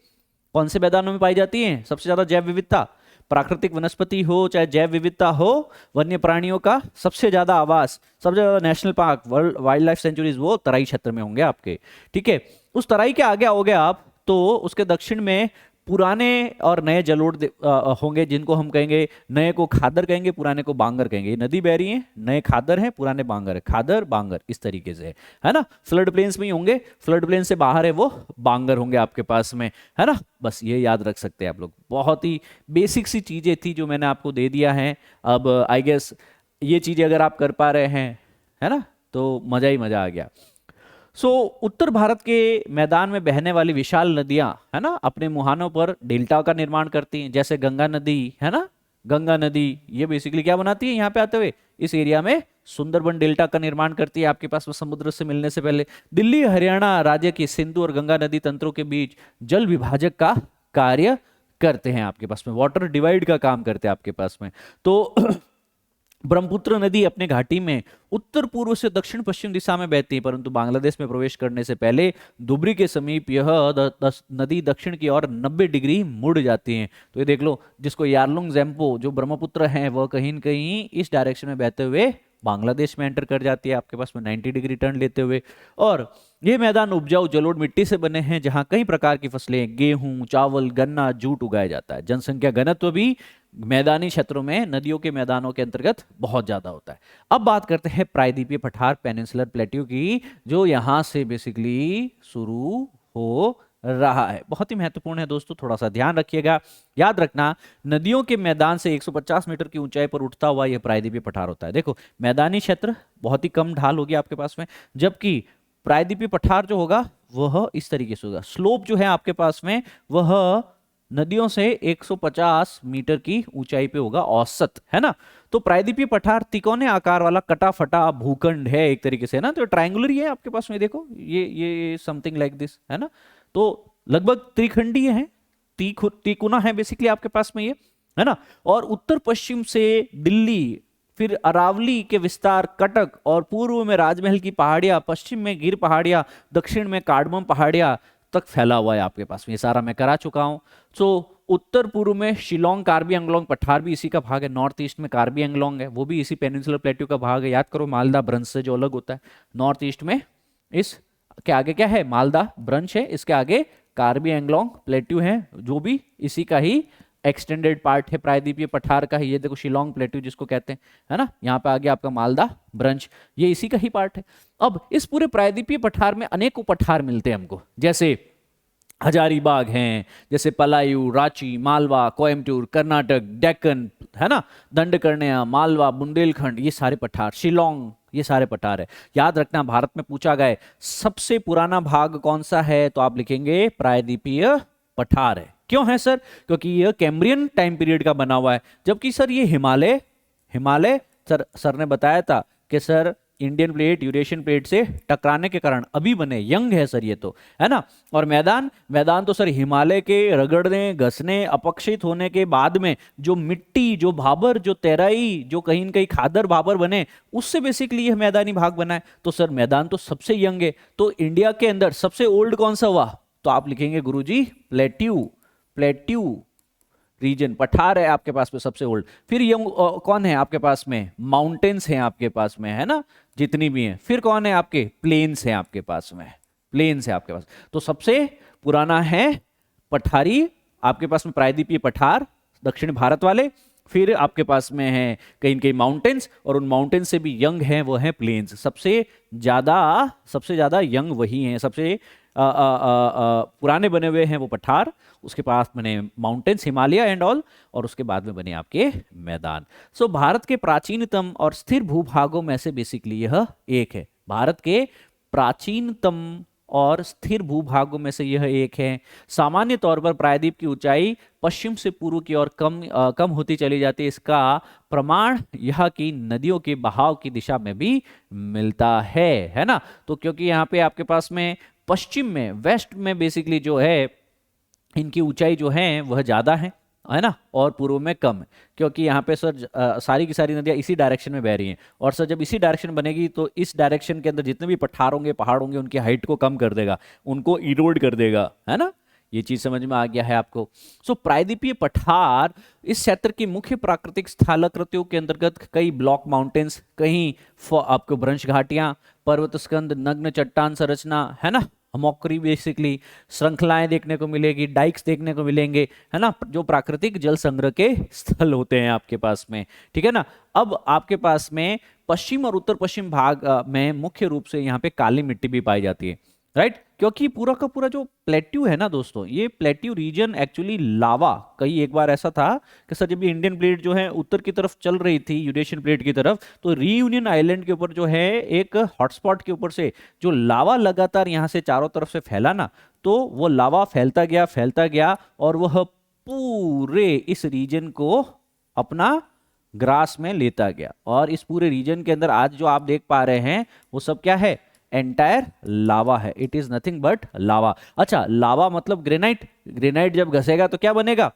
कौन से मैदानों में पाई जाती है सबसे ज्यादा जैव विविधता? प्राकृतिक वनस्पति हो चाहे जैव विविधता हो, वन्य प्राणियों का सबसे ज्यादा आवास, सबसे ज्यादा national park, world wild life sanctuaries वो तराई क्षेत्र में होंगे आपके, ठीक है। उस तराई के आगे आओगे आप तो उसके दक्षिण में पुराने और नए जलोढ़ होंगे, जिनको हम कहेंगे, नए को खादर कहेंगे, पुराने को बांगर कहेंगे। ये नदी बह रही है, नए खादर हैं, पुराने बांगर है, खादर बांगर इस तरीके से है ना। फ्लड प्लेन्स में ही होंगे, फ्लड प्लेन से बाहर है वो बांगर होंगे आपके पास में, है ना। बस ये याद रख सकते हैं आप लोग, बहुत ही बेसिक सी चीजें थी जो मैंने आपको दे दिया है। अब आई गेस ये चीजें अगर आप कर पा रहे हैं, है ना, तो मजा ही मजा आ गया। उत्तर भारत के मैदान में बहने वाली विशाल नदियां, है ना, अपने मुहानों पर डेल्टा का निर्माण करती हैं, जैसे गंगा नदी, है ना। गंगा नदी ये बेसिकली क्या बनाती है, यहाँ पे आते हुए इस एरिया में सुंदरबन डेल्टा का निर्माण करती है आपके पास में समुद्र से मिलने से पहले। दिल्ली हरियाणा राज्य की सिंधु और गंगा नदी तंत्रों के बीच जल विभाजक का कार्य करते हैं आपके पास में, वाटर डिवाइड का काम करते हैं आपके पास में। तो ब्रह्मपुत्र नदी अपने घाटी में उत्तर पूर्व से दक्षिण पश्चिम दिशा में बहती है, परंतु बांग्लादेश में प्रवेश करने से पहले धुबरी के समीप यह नदी दक्षिण की ओर 90 डिग्री मुड़ जाती है। तो ये देख लो, जिसको यारलुंग जेम्पो जो ब्रह्मपुत्र है वह कहीं न कहीं इस डायरेक्शन में बहते हुए बांग्लादेश में एंटर कर जाती है आपके पास में 90 डिग्री टर्न लेते हुए। और ये मैदान उपजाऊ जलोढ़ मिट्टी से बने हैं, जहां कई प्रकार की फसलें, गेहूं, चावल, गन्ना, जूट उगाया जाता है। जनसंख्या घनत्व भी मैदानी क्षेत्रों में नदियों के मैदानों के अंतर्गत बहुत ज्यादा होता है। अब बात करते हैं प्रायद्वीपीय पठार पेनिनसुलर प्लेट्यू की, जो यहां से बेसिकली शुरू हो रहा है। बहुत ही महत्वपूर्ण है दोस्तों, थोड़ा सा ध्यान रखिएगा। याद रखना, नदियों के मैदान से 150 मीटर की ऊंचाई पर उठता हुआ यह प्रायद्वीपीय पठार होता है। देखो, मैदानी क्षेत्र बहुत ही कम ढाल होगी आपके पास में, जबकि प्रायद्वीपीय पठार जो होगा वह इस तरीके से होगा। स्लोप जो है आपके पास में वह नदियों से 150 मीटर की ऊंचाई पे होगा औसत, है ना। तो प्रायद्वीपीय पठार तिकोने आकार वाला कटा फटा भूखंड है एक तरीके से, ना, तो ट्रायंगुलर ही है आपके पास में। देखो ये समथिंग लाइक दिस, है ना। तो लगभग त्रिखंडीय है, तिकोना है बेसिकली आपके पास में ये, है ना। और उत्तर पश्चिम से दिल्ली, फिर अरावली के विस्तार, कटक, और पूर्व में राजमहल की पहाड़ियां, पश्चिम में गिर पहाड़ियां, दक्षिण में कार्डमम पहाड़ियां तक फैला हुआ है आपके पास में। ये सारा मैं करा चुका हूं। उत्तर पूर्व में शिलोंग कार्बी एंगलोंग पठार भी इसी का भाग है। नॉर्थ ईस्ट में कार्बी एंगलोंग है, वो भी इसी पेनिनसुलर प्लेट्यू का भाग है। याद करो, मालदा ब्रंश से जो अलग होता है। नॉर्थ ईस्ट में इस के आगे क्या है, मालदा ब्रंश है, इसके आगे कार्बी एंगलोंग प्लेट्यू है, जो भी इसी का ही एक्सटेंडेड पार्ट है, प्रायद्वीपीय पठार का है। ये देखो शिलोंग प्लेट्यू जिसको कहते हैं, है ना। यहाँ पे आगे आपका मालदा ब्रंश, ये इसी का ही पार्ट है। अब इस पूरे प्रायद्वीपीय पठार में अनेकों पठार मिलते हैं हमको, जैसे हजारीबाग हैं, जैसे पलायू, रांची, मालवा, कोयम्बटूर, कर्नाटक, डेक्कन, है ना, दंडकर्ण्या, मालवा, बुंदेलखंड, ये सारे पठार, शिलोंग, ये सारे पठार है। याद रखना, भारत में पूछा गया सबसे पुराना भाग कौन सा है, तो आप लिखेंगे प्रायद्वीपीय पठार है। क्यों है सर? क्योंकि यह कैम्ब्रियन टाइम पीरियड का बना हुआ है, जबकि सर ये हिमालय सर ने बताया था कि sir Indian plate Eurasian plate से टकराने के कारण अभी बने, यंग है सर ये तो, है ना। और मैदान तो सर हिमालय के रगड़ने, घसने, अपक्षित होने के बाद में जो मिट्टी, जो भाबर, जो तैराई, जो कहीं न कहीं खादर भाबर बने, उससे बेसिकली यह मैदानी भाग बना है। तो सर मैदान तो सबसे यंग है। तो इंडिया के अंदर सबसे ओल्ड कौन सा हुआ? तो आप लिखेंगे गुरुजी प्लेट्यू, प्लेट्यू रीजन, पठार है आपके पास में सबसे ओल्ड। फिर ये कौन है आपके पास में, माउंटेन्स हैं आपके पास में, है ना, जितनी भी हैं। फिर कौन है आपके, प्लेन्स हैं आपके पास में, प्लेन्स है आपके पास। तो सबसे पुराना है पठारी आपके पास में, प्रायद्वीपीय पठार दक्षिण भारत वाले। फिर आपके पास में है कहीं कहीं माउंटेन्स, और उन माउंटेन्स से भी यंग हैं वो हैं प्लेन्स। सबसे ज्यादा यंग वही हैं, सबसे पुराने बने हुए हैं वो पठार, उसके पास बने माउंटेन्स हिमालय एंड ऑल, और उसके बाद में बने आपके मैदान। सो भारत के प्राचीनतम और स्थिर भूभागों में से बेसिकली यह एक है। भारत के प्राचीनतम और स्थिर भूभागों में से यह एक है। सामान्य तौर पर प्रायद्वीप की ऊंचाई पश्चिम से पूर्व की ओर कम होती चली जाती है। इसका प्रमाण यह की नदियों के बहाव की दिशा में भी मिलता है ना। तो क्योंकि यहाँ पे आपके पास में पश्चिम में, वेस्ट में बेसिकली जो है इनकी ऊंचाई जो है वह ज्यादा है ना, और पूर्व में कम है। क्योंकि यहाँ पे सर सारी की सारी नदियाँ इसी डायरेक्शन में बह रही हैं, और सर जब इसी डायरेक्शन बनेगी तो इस डायरेक्शन के अंदर जितने भी पठार होंगे, पहाड़ होंगे, उनकी हाइट को कम कर देगा, उनको इरोड कर देगा, है ना। ये चीज समझ में आ गया है आपको। सो प्रायद्वीपीय पठार इस क्षेत्र की मुख्य प्राकृतिक स्थलाकृतियों के अंतर्गत कई ब्लॉक माउंटेन्स, कहीं आपको भ्रंश घाटियां, पर्वत स्कंद, नग्न चट्टान संरचना, है ना, मॉकरी बेसिकली श्रृंखलाएं देखने को मिलेगी, डाइक्स देखने को मिलेंगे, है ना, जो प्राकृतिक जल संग्रह के स्थल होते हैं आपके पास में, ठीक है ना। अब आपके पास में पश्चिम और उत्तर पश्चिम भाग में मुख्य रूप से यहाँ पे काली मिट्टी भी पाई जाती है, राइट। क्योंकि पूरा का पूरा जो प्लेट्यू है ना दोस्तों, ये प्लेट्यू रीजन एक्चुअली लावा, कई एक बार ऐसा था कि सर जब ये इंडियन प्लेट जो है उत्तर की तरफ चल रही थी, यूरेशियन प्लेट की तरफ, तो रीयूनियन आइलैंड के ऊपर जो है एक हॉटस्पॉट के ऊपर से जो लावा लगातार यहाँ से चारों तरफ से फैला ना, तो वो लावा फैलता गया और वह पूरे इस रीजन को अपना ग्रास में लेता गया। और इस पूरे रीजन के अंदर आज जो आप देख पा रहे हैं वो सब क्या है, एंटायर लावा है। इट इज नथिंग बट लावा। अच्छा, लावा मतलब ग्रेनाइट, ग्रेनाइट जब घसेगा तो क्या बनेगा,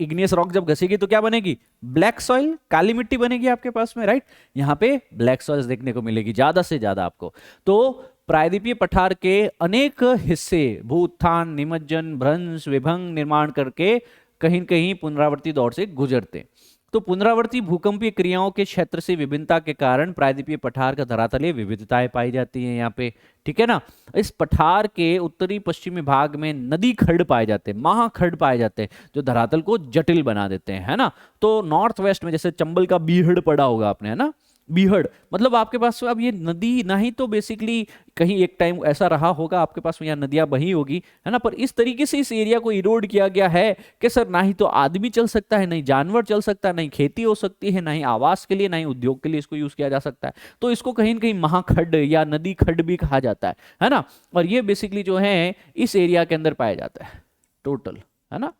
इग्नियस रॉक जब घसेगी तो क्या बनेगी, ब्लैक सॉइल, काली मिट्टी बनेगी आपके पास में, राइट। यहाँ पे ब्लैक सॉइल्स देखने को मिलेगी ज्यादा से ज्यादा आपको। तो प्रायद्वीपीय पठार के अनेक हिस्से भू उत्थान, निमज्जन, भ्रंश, विभंग निर्माण करके कहीं कहीं पुनरावर्ती दौर से गुजरते। तो पुनरावर्ती भूकंपीय क्रियाओं के क्षेत्र से विभिन्नता के कारण प्रायद्वीपीय पठार का धरातलीय विविधताएं पाई जाती हैं यहाँ पे, ठीक है ना। इस पठार के उत्तरी पश्चिमी भाग में नदी खड्ड पाए जाते हैं, महाखड्ड पाए जाते हैं, जो धरातल को जटिल बना देते हैं, है ना। तो नॉर्थ वेस्ट में जैसे चंबल का बीहड़ पड़ा होगा आपने, है ना, बीहड़ मतलब आपके पास अब ये नदी नहीं तो बेसिकली कहीं एक टाइम ऐसा रहा होगा आपके पास में यहाँ नदियां बही होगी, है ना, पर इस तरीके से इस एरिया को इरोड किया गया है कि सर ना ही तो आदमी चल सकता है, नहीं जानवर चल सकता है, नहीं खेती हो सकती है, नहीं आवास के लिए, नहीं उद्योग के लिए इसको यूज किया जा सकता है। तो इसको कहीं ना कहीं महाखड्ड या नदी खड्ड भी कहा जाता है ना। और ये बेसिकली जो है इस एरिया के अंदर पाया जाता है टोटल, है ना।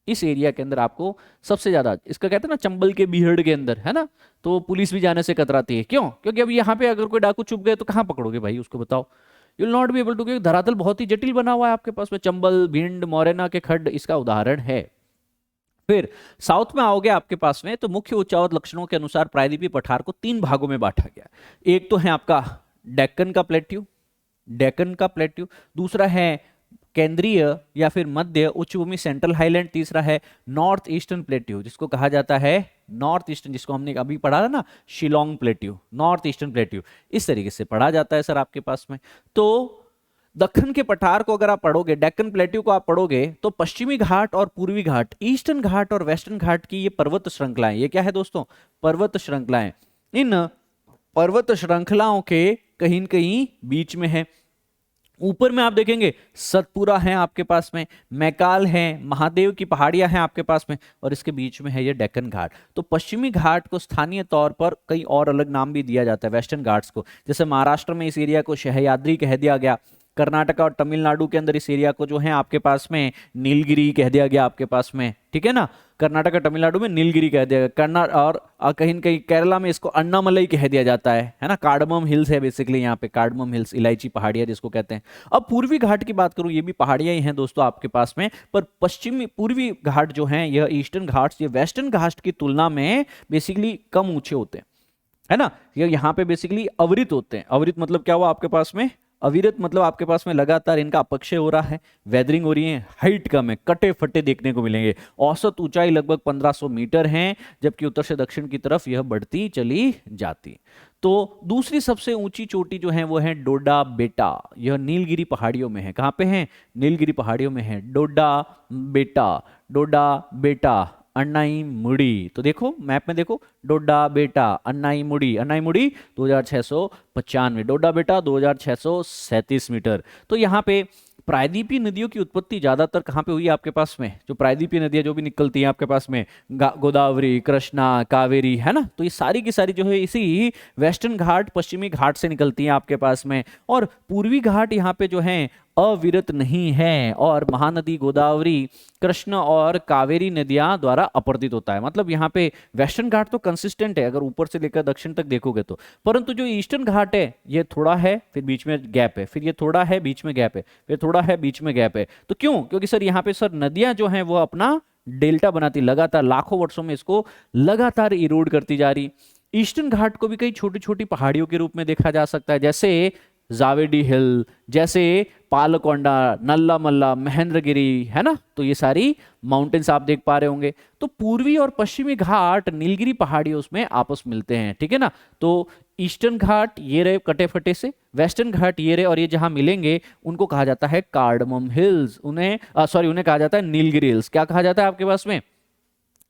इस एरिया के अंदर आपको सबसे ज्यादा, इसका कहते हैं ना चंबल के बीहड़ के अंदर, है ना, तो पुलिस भी जाने से कतराती है। क्यों? क्योंकि अब यहाँ पे अगर कोई डाकू छुप गए तो कहाँ पकड़ोगे भाई उसको, बताओ। You will not be able to, क्योंकि धरातल बहुत ही जटिल बना हुआ है आपके पास में। चंबल, भिंड, मोरेना के खड्ड इसका उदाहरण है। फिर साउथ में आओगे आपके पास में, तो मुख्य उच्चावत लक्षणों के अनुसार प्रायद्वीपीय पठार को 3 भागों में बांटा गया। एक तो है आपका डेक्कन का प्लेट्यू, डेक्कन का प्लेट्यू, दूसरा है केंद्रीय या फिर मध्य उच्चभूमि सेंट्रल हाईलैंड, तीसरा है नॉर्थ ईस्टर्न प्लेट्यू जिसको कहा जाता है नॉर्थ ईस्टर्न, जिसको हमने अभी पढ़ा था ना Shillong plateau, north eastern plateau, इस तरीके से पढ़ा जाता है सर आपके पास में। तो दक्कन के पठार को अगर आप पढ़ोगे, डेक्कन प्लेट्यू को आप पढ़ोगे, तो पश्चिमी घाट और पूर्वी घाट, ईस्टर्न घाट और वेस्टर्न घाट की ये पर्वत श्रृंखलाएं, ये क्या है दोस्तों, पर्वत श्रृंखलाएं, इन पर्वत श्रृंखलाओं के कहीं न कहीं बीच में है। ऊपर में आप देखेंगे सतपुरा है आपके पास में, मैकाल है, महादेव की पहाड़ियां हैं आपके पास में, और इसके बीच में है ये डेक्कन घाट। तो पश्चिमी घाट को स्थानीय तौर पर कई और अलग नाम भी दिया जाता है वेस्टर्न घाट्स को। जैसे महाराष्ट्र में इस एरिया को सह्याद्री कह दिया गया, कर्नाटक और तमिलनाडु के अंदर इस एरिया को जो है आपके पास में नीलगिरी कह दिया गया आपके पास में, ठीक है ना। कर्नाटक और तमिलनाडु में नीलगिरी कह दिया गया, और कहीं कहीं केरला में इसको अन्नामलई कह दिया जाता है ना। कार्डमम हिल्स है बेसिकली यहाँ पे, कार्डमम हिल्स, इलायची पहाड़ियां जिसको कहते हैं। अब पूर्वी घाट की बात करूं, ये भी पहाड़ियां ही हैं दोस्तों आपके पास में, पर पश्चिमी पूर्वी घाट जो हैं, यह ईस्टर्न घाट्स, ये वेस्टर्न घाट की तुलना में बेसिकली कम ऊंचे होते हैं, है ना। ये यहाँ पे बेसिकली अवरित होते हैं। अवरित मतलब क्या हुआ आपके पास में, अविरत मतलब आपके पास में लगातार इनका अपक्षय हो रहा है, वेदरिंग हो रही है, हाइट कम है, कटे फटे देखने को मिलेंगे। औसत ऊंचाई लगभग 1500 मीटर है, जबकि उत्तर से दक्षिण की तरफ यह बढ़ती चली जाती। तो दूसरी सबसे ऊंची चोटी जो है वो है डोडा बेटा। यह नीलगिरी पहाड़ियों में है। कहाँ पे है? नीलगिरी पहाड़ियों में है। डोडा बेटा, डोडा बेटा, अन्नाई मुड़ी। तो देखो मैप में देखो, डोडा बेटा, अन्नाई मुड़ी, अन्नाई मुड़ी 2695, डोडा बेटा 2637 मीटर। तो यहाँ पे प्रायद्वीपीय नदियों की उत्पत्ति ज्यादातर कहाँ पे हुई है आपके पास में? जो प्रायद्वीपीय नदियां जो भी निकलती हैं आपके पास में, गोदावरी, कृष्णा, कावेरी, है ना, तो ये सारी की सारी जो है इसी वेस्टर्न घाट, पश्चिमी घाट से निकलती हैं आपके पास में। और पूर्वी घाट यहाँ पे जो है अविरत नहीं है, और महानदी गोदावरी, कृष्ण और कावेरी नदियां द्वारा अपरदित होता है। मतलब यहाँ पे वेस्टर्न घाट तो कंसिस्टेंट है अगर ऊपर से लेकर दक्षिण तक देखोगे तो, परंतु जो ईस्टर्न घाट है ये थोड़ा है, फिर बीच में गैप है, फिर ये थोड़ा है, बीच में गैप है, फिर थोड़ा है, बीच में गैप है। तो क्यों? क्योंकि सर यहाँ पे सर नदियां जो हैं वो अपना डेल्टा बनाती, लगातार लाखों वर्षों में इसको लगातार इरोड करती जा रही। ईस्टर्न घाट को भी कई छोटी छोटी पहाड़ियों के रूप में देखा जा सकता है, जैसे जावेडी हिल, जैसे पालकोंडा, नल्ला मल्ला, महेंद्रगिरी, है ना, तो ये सारी माउंटेन्स आप देख पा रहे होंगे। तो पूर्वी और पश्चिमी घाट नीलगिरी पहाड़ियों उसमें आपस मिलते हैं, ठीक है ना। तो ईस्टर्न घाट ये रहे कटे फटे से, वेस्टर्न घाट ये रहे, और ये जहां मिलेंगे उनको कहा जाता है कार्डमम हिल्स, उन्हें उन्हें कहा जाता है नीलगिरी हिल्स। क्या कहा जाता है आपके पास में?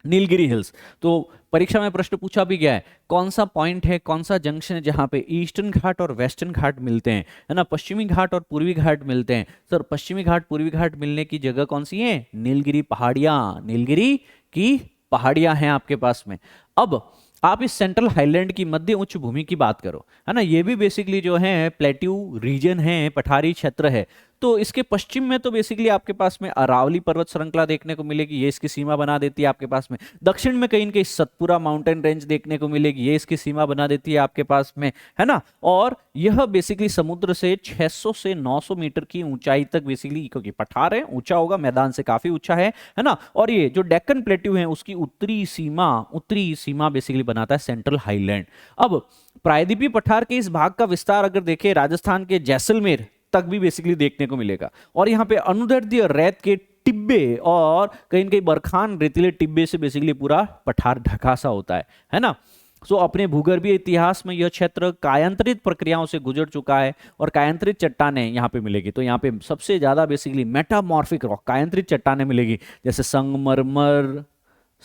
नीलगिरी हिल्स। तो परीक्षा में प्रश्न पूछा भी गया है, कौन सा पॉइंट है, कौन सा जंक्शन है जहां पे ईस्टर्न घाट और वेस्टर्न घाट मिलते हैं, है ना, पश्चिमी घाट और पूर्वी घाट मिलते हैं। सर पश्चिमी घाट पूर्वी घाट मिलने की जगह कौन सी है? नीलगिरी पहाड़ियां, नीलगिरी की पहाड़ियां हैं आपके पास में। अब आप इस सेंट्रल हाईलैंड की मध्य उच्च भूमि की बात करो, है ना, ये भी बेसिकली जो है प्लेट्यू रीजन है, पठारी क्षेत्र है। तो इसके पश्चिम में तो बेसिकली आपके पास में अरावली पर्वत श्रृंखला देखने को मिलेगी, ये इसकी सीमा बना देती है आपके पास में। दक्षिण में कहीं कहीं सतपुरा माउंटेन रेंज देखने को मिलेगी, ये इसकी सीमा बना देती है आपके पास में, है ना। और यह बेसिकली समुद्र से 600 से 900 मीटर की ऊंचाई तक बेसिकली, क्योंकि पठार है, ऊंचा होगा, मैदान से काफी ऊंचा है ना। और ये जो डेक्कन प्लेट्यू है उसकी उत्तरी सीमा बेसिकली बनाता है सेंट्रल हाईलैंड। अब प्रायद्वीपीय पठार के इस भाग का विस्तार अगर देखें राजस्थान के जैसलमेर तक भी बेसिकली देखने को मिलेगा। और यहाँ पे अनुदैर्ध्य रेत के टिब्बे और कहीं कहीं बरखान रेतीले टिब्बे से बेसिकली पूरा पठार ढका सा होता है ना। सो अपने भूगर्भीय इतिहास में यह क्षेत्र कायांतरित प्रक्रियाओं से गुजर चुका है, और कायांतरित चट्टानें यहाँ पे मिलेगी। तो यहाँ पे सबसे ज्यादा बेसिकली मेटामॉर्फिक रॉक, कायांतरित चट्टानें मिलेगी, जैसे संगमरमर,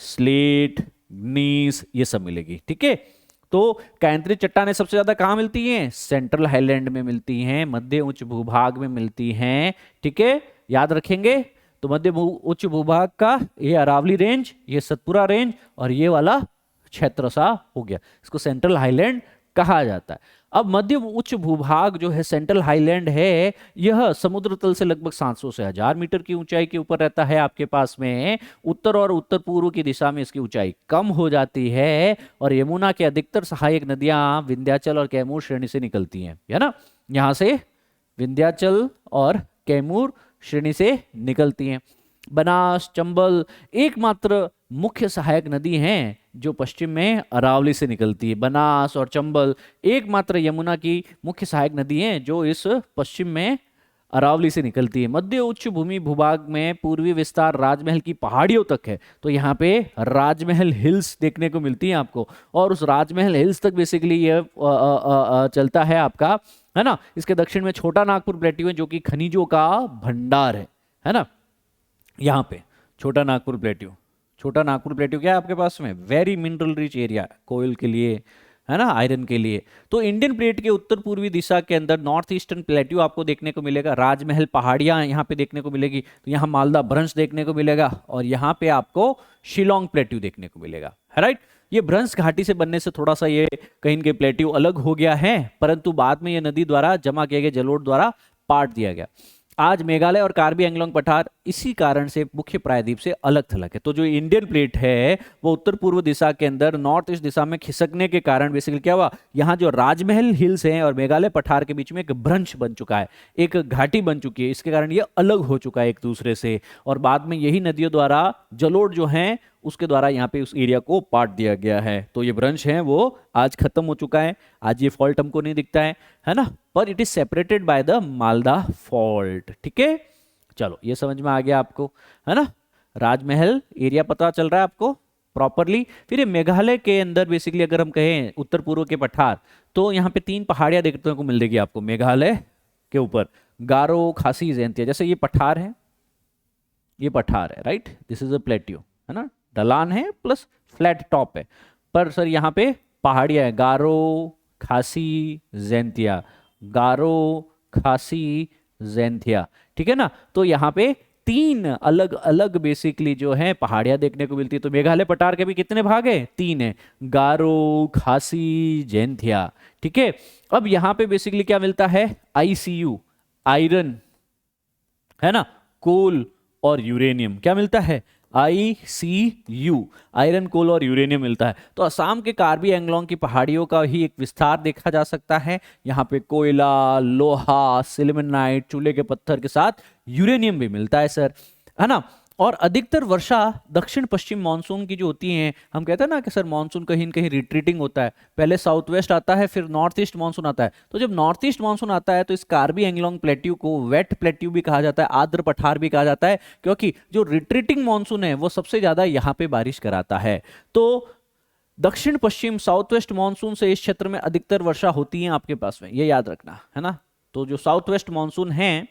स्लेट, नीस, ये सब मिलेगी, ठीक है। तो कायांतरित चट्टानें सबसे ज्यादा कहां मिलती हैं? सेंट्रल हाईलैंड में मिलती हैं, मध्य उच्च भूभाग में मिलती हैं, ठीक है, याद रखेंगे। तो मध्य उच्च भूभाग का ये अरावली रेंज, ये सतपुरा रेंज, और ये वाला क्षेत्र सा हो गया, इसको सेंट्रल हाईलैंड कहा जाता है। अब मध्य उच्च भूभाग जो है सेंट्रल हाईलैंड है, यह समुद्र तल से लगभग 700 से 1000 मीटर की ऊंचाई के ऊपर रहता है आपके पास में। उत्तर और उत्तर पूर्व की दिशा में इसकी ऊंचाई कम हो जाती है, और यमुना के अधिकतर सहायक नदियां विंध्याचल और कैमूर श्रेणी से निकलती हैं, है ना। यहां से विंध्याचल और कैमूर श्रेणी से निकलती हैं। बनास, चंबल एकमात्र मुख्य सहायक नदी हैं जो पश्चिम में अरावली से निकलती है। बनास और चंबल एकमात्र यमुना की मुख्य सहायक नदी हैं जो इस पश्चिम में अरावली से निकलती है। मध्य उच्च भूमि भूभाग में पूर्वी विस्तार राजमहल की पहाड़ियों तक है, तो यहाँ पे राजमहल हिल्स देखने को मिलती हैं आपको, और उस राजमहल हिल्स तक बेसिकली ये चलता है आपका, है ना। इसके दक्षिण में छोटा नागपुर प्लेट्यू है जो कि खनिजों का भंडार है ना। यहाँ पे छोटा नागपुर प्लेट्यू, छोटा नागपुर प्लेट्यू क्या है आपके पास में? वेरी मिनरल रिच एरिया, कोयल के लिए, है ना, आयरन के लिए। तो इंडियन प्लेट के उत्तर पूर्वी दिशा के अंदर नॉर्थ ईस्टर्न प्लेट्यू आपको देखने को मिलेगा। राजमहल पहाड़ियां यहाँ पे देखने को मिलेगी, तो यहाँ मालदा भ्रंश देखने को मिलेगा, और यहाँ पे आपको शिलोंग प्लेट्यू देखने को मिलेगा, है राइट। ये भ्रंश घाटी से बनने से थोड़ा सा ये कहीं के प्लेट्यू अलग हो गया है, परंतु बाद में ये नदी द्वारा जमा किए गए जलोढ़ द्वारा पाट दिया गया। आज मेघालय और कार्बी एंग्लोंग पठार इसी कारण से मुख्य प्रायद्वीप से अलग थलग है। तो जो इंडियन प्लेट है वो उत्तर पूर्व दिशा के अंदर नॉर्थ ईस्ट दिशा में खिसकने के कारण बेसिकली क्या हुआ, यहाँ जो राजमहल हिल्स हैं और मेघालय पठार के बीच में एक भ्रंश बन चुका है, एक घाटी बन चुकी है। इसके कारण ये अलग हो चुका है एक दूसरे से, और बाद में यही नदियों द्वारा जलोढ़ जो हैं उसके द्वारा यहाँ पे उस एरिया को पाट दिया गया है। तो ये ब्रंश है वो आज खत्म हो चुका है, आज ये फॉल्ट हमको नहीं दिखता है ना, पर it is separated by the Malda fault. ठीक है, चलो ये समझ में आ गया आपको, है ना। राजमहल एरिया पता चल रहा है आपको प्रॉपरली। फिर ये मेघालय के अंदर बेसिकली अगर हम कहें उत्तर पूर्व के पठार, तो यहाँ पे 3 पहाड़ियां देखने को मिल देगी आपको मेघालय के ऊपर, गारो, खासी, जैंतिया। जैसे ये पठार है, ये पठार है, right, this is a plateau, है ना, ढलान है प्लस फ्लैट टॉप है, पर सर यहाँ पे पहाड़ियां है, गारो, खासी, जैंतिया, गारो, खासी, जैंतिया। ठीक है ना, तो यहाँ पे 3 अलग अलग बेसिकली जो है पहाड़ियां देखने को मिलती है। तो मेघालय पठार के भी कितने भाग है? 3 है, गारो, खासी, जैंतिया। ठीक है, अब यहाँ पे बेसिकली क्या मिलता है? ICU, आयरन, है ना, कोल और यूरेनियम। क्या मिलता है? ICU, आयरन, कोल और यूरेनियम मिलता है। तो असम के कार्बी एंगलोंग की पहाड़ियों का ही एक विस्तार देखा जा सकता है। यहाँ पे कोयला, लोहा, सिल्मेनाइट, चूल्हे के पत्थर के साथ यूरेनियम भी मिलता है सर, है ना। और अधिकतर वर्षा दक्षिण पश्चिम मानसून की जो होती हैं, हम कहते हैं ना कि सर मानसून कहीं न कहीं रिट्रीटिंग होता है, पहले साउथ वेस्ट आता है फिर नॉर्थ ईस्ट मानसून आता है। तो जब नॉर्थ ईस्ट मानसून आता है तो इस कार्बी एंगलोंग प्लेट्यू को वेट प्लेट्यू भी कहा जाता है, आर्द्र पठार भी कहा जाता है, क्योंकि जो रिट्रीटिंग मानसून है वो सबसे ज्यादा यहाँ पे बारिश कराता है। तो दक्षिण पश्चिम साउथ वेस्ट मानसून से इस क्षेत्र में अधिकतर वर्षा होती है आपके पास में, ये याद रखना, है ना। तो जो साउथ वेस्ट मानसून है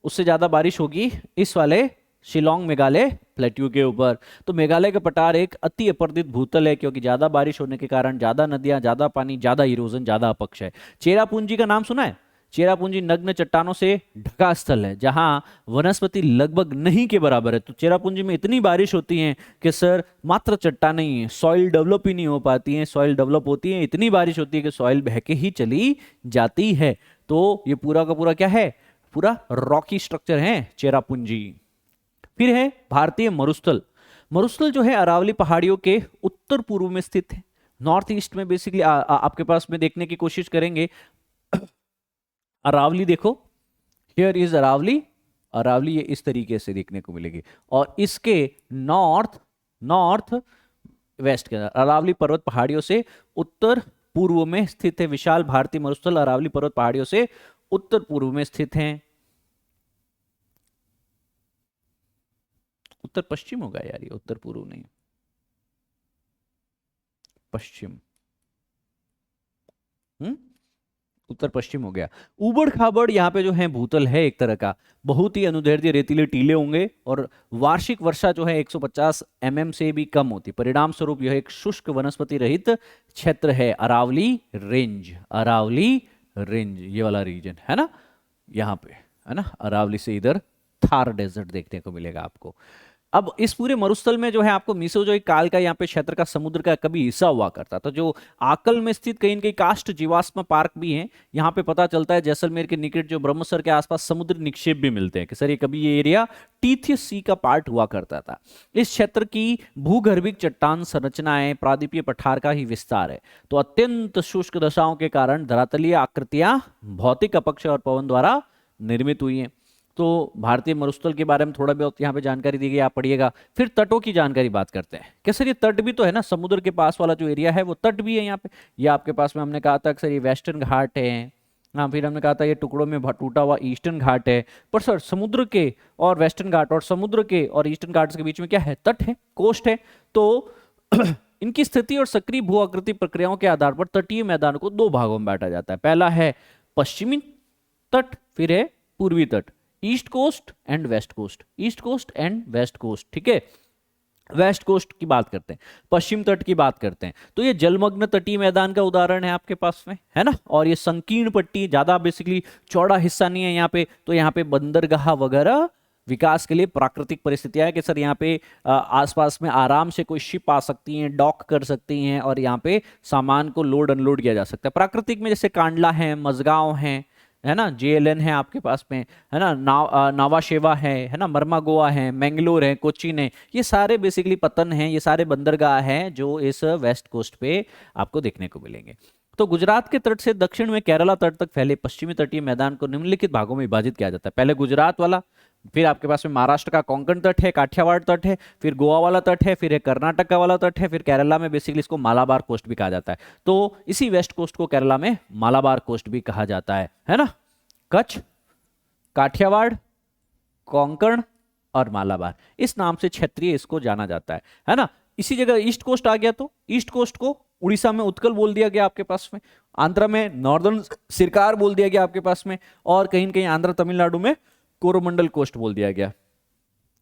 उससे ज्यादा बारिश होगी इस वाले शिलोंग मेघालय प्लेट्यू के ऊपर। तो मेघालय का पठार एक अति अपर्दित भूतल है, क्योंकि ज्यादा बारिश होने के कारण ज्यादा नदियां, ज्यादा पानी, ज्यादा इरोजन, ज्यादा अपक्ष है। चेरापूंजी का नाम सुना है? चेरापूंजी नग्न चट्टानों से ढका स्थल है जहां वनस्पति लगभग नहीं के बराबर है। तो चेरापूंजी में इतनी बारिश होती है कि सर मात्र चट्टानें ही है, सॉइल डेवलप ही नहीं हो पाती है। सॉइल डेवलप होती है, इतनी बारिश होती है कि सॉइल बह के ही चली जाती है। तो ये पूरा का पूरा क्या है? पूरा रॉकी स्ट्रक्चर है चेरापूंजी। फिर है भारतीय मरुस्थल। मरुस्थल जो है अरावली पहाड़ियों के उत्तर पूर्व में स्थित है, नॉर्थ ईस्ट में बेसिकली आपके पास में देखने की कोशिश करेंगे। अरावली देखो, हियर इज अरावली, अरावली ये इस तरीके से देखने को मिलेगी, और इसके नॉर्थ वेस्ट के अंदर अरावली पर्वत पहाड़ियों से उत्तर पूर्व में स्थित है। विशाल भारतीय मरुस्थल अरावली पर्वत पहाड़ियों से उत्तर पूर्व में स्थित हैं। उत्तर पश्चिम होगा यार, ये उत्तर पूर्व नहीं, पश्चिम, उत्तर पश्चिम हो गया। उबड़ खाबड़ यहाँ पे जो है भूतल है एक तरह का, बहुत ही अनुदैर्ध्य रेतीले टीले होंगे, और वार्षिक वर्षा जो है 150 mm से भी कम होती। परिणाम स्वरूप यह एक शुष्क वनस्पति रहित क्षेत्र है। अरावली रेंज, अरावली रेंज ये वाला रीजन है ना, यहाँ पे, है ना। अरावली से इधर थार डेजर्ट देखने को मिलेगा आपको। अब इस पूरे मरुस्थल में जो है आपको मीसोजोइक काल का यहाँ पे क्षेत्र का समुद्र का कभी हिस्सा हुआ करता था। जो आकल में स्थित कहीं न कहीं काष्ठ जीवाश्म पार्क भी हैं, यहाँ पे पता चलता है जैसलमेर के निकट जो ब्रह्मसर के आसपास समुद्र निक्षेप भी मिलते हैं कि सर ये कभी ये एरिया टीथियस सी का पार्ट हुआ करता था। इस क्षेत्र की भूगर्भिक चट्टान संरचनाएं प्रादीपीय पठार का ही विस्तार है। तो अत्यंत शुष्क दशाओं के कारण धरातलीय आकृतियां भौतिक अपक्ष और पवन द्वारा निर्मित हुई हैं। तो भारतीय मरुस्थल के बारे में थोड़ा बहुत यहाँ पे जानकारी दी गई, आप पढ़िएगा। फिर तटों की जानकारी बात करते हैं कि सर ये तट भी तो है ना, समुद्र के पास वाला जो एरिया है वो तट भी है यहाँ पे। ये आपके पास में हमने कहा था कि सर ये वेस्टर्न घाट है, हाँ, फिर हमने कहा था ये टुकड़ों में टूटा हुआ ईस्टर्न घाट है। पर सर समुद्र के और वेस्टर्न घाट और समुद्र के और ईस्टर्न घाट के बीच में क्या है? तट है, कोस्ट है। तो इनकी स्थिति और सक्रिय भू आकृति प्रक्रियाओं के आधार पर तटीय मैदान को 2 भागों में बांटा जाता है। पहला है पश्चिमी तट, फिर है पूर्वी तट, east coast and west coast, east coast and west coast. ठीक है, वेस्ट कोस्ट की बात करते हैं, पश्चिम तट की बात करते हैं। तो ये जलमग्न तटीय मैदान का उदाहरण है आपके पास में, है ना। और ये संकीर्ण पट्टी, ज्यादा बेसिकली चौड़ा हिस्सा नहीं है यहाँ पे। तो यहाँ पे बंदरगाह वगैरह विकास के लिए प्राकृतिक परिस्थितियां है कि सर यहाँ पे आसपास में आराम से कोई शिप आ सकती हैं, डॉक कर सकती हैं, और यहाँ पे सामान को लोड अनलोड किया जा सकता है। प्राकृतिक में जैसे कांडला है, मजगांव है ना, JLN है आपके पास में, है ना, नावाशेवा है ना, मर्मागोआ है, मैंगलोर है, कोचीन है, ये सारे बेसिकली पतन हैं, ये सारे बंदरगाह हैं जो इस वेस्ट कोस्ट पे आपको देखने को मिलेंगे। तो गुजरात के तट से दक्षिण में केरला तट तक फैले पश्चिमी तटीय मैदान को निम्नलिखित भागों में विभाजित किया जाता है। पहले गुजरात वाला, फिर आपके पास में महाराष्ट्र का कोंकण तट है, काठियावाड़ तट है, फिर गोवा वाला तट है, फिर एक कर्नाटका वाला तट है, फिर केरला में बेसिकली इसको मालाबार कोस्ट भी कहा जाता है। तो इसी वेस्ट कोस्ट को केरला में मालाबार कोस्ट भी कहा जाता है ना। कच्छ, काठियावाड़, कोंकण और मालाबार, इस नाम से क्षेत्रीय इसको जाना जाता है ना। इसी जगह ईस्ट कोस्ट आ गया, तो ईस्ट कोस्ट को उड़ीसा में उत्कल बोल दिया गया आपके पास में, आंध्र में नॉर्दर्न सिरकार बोल दिया गया आपके पास में, और कहीं कहीं आंध्र तमिलनाडु में कोरोमंडल कोस्ट बोल दिया गया,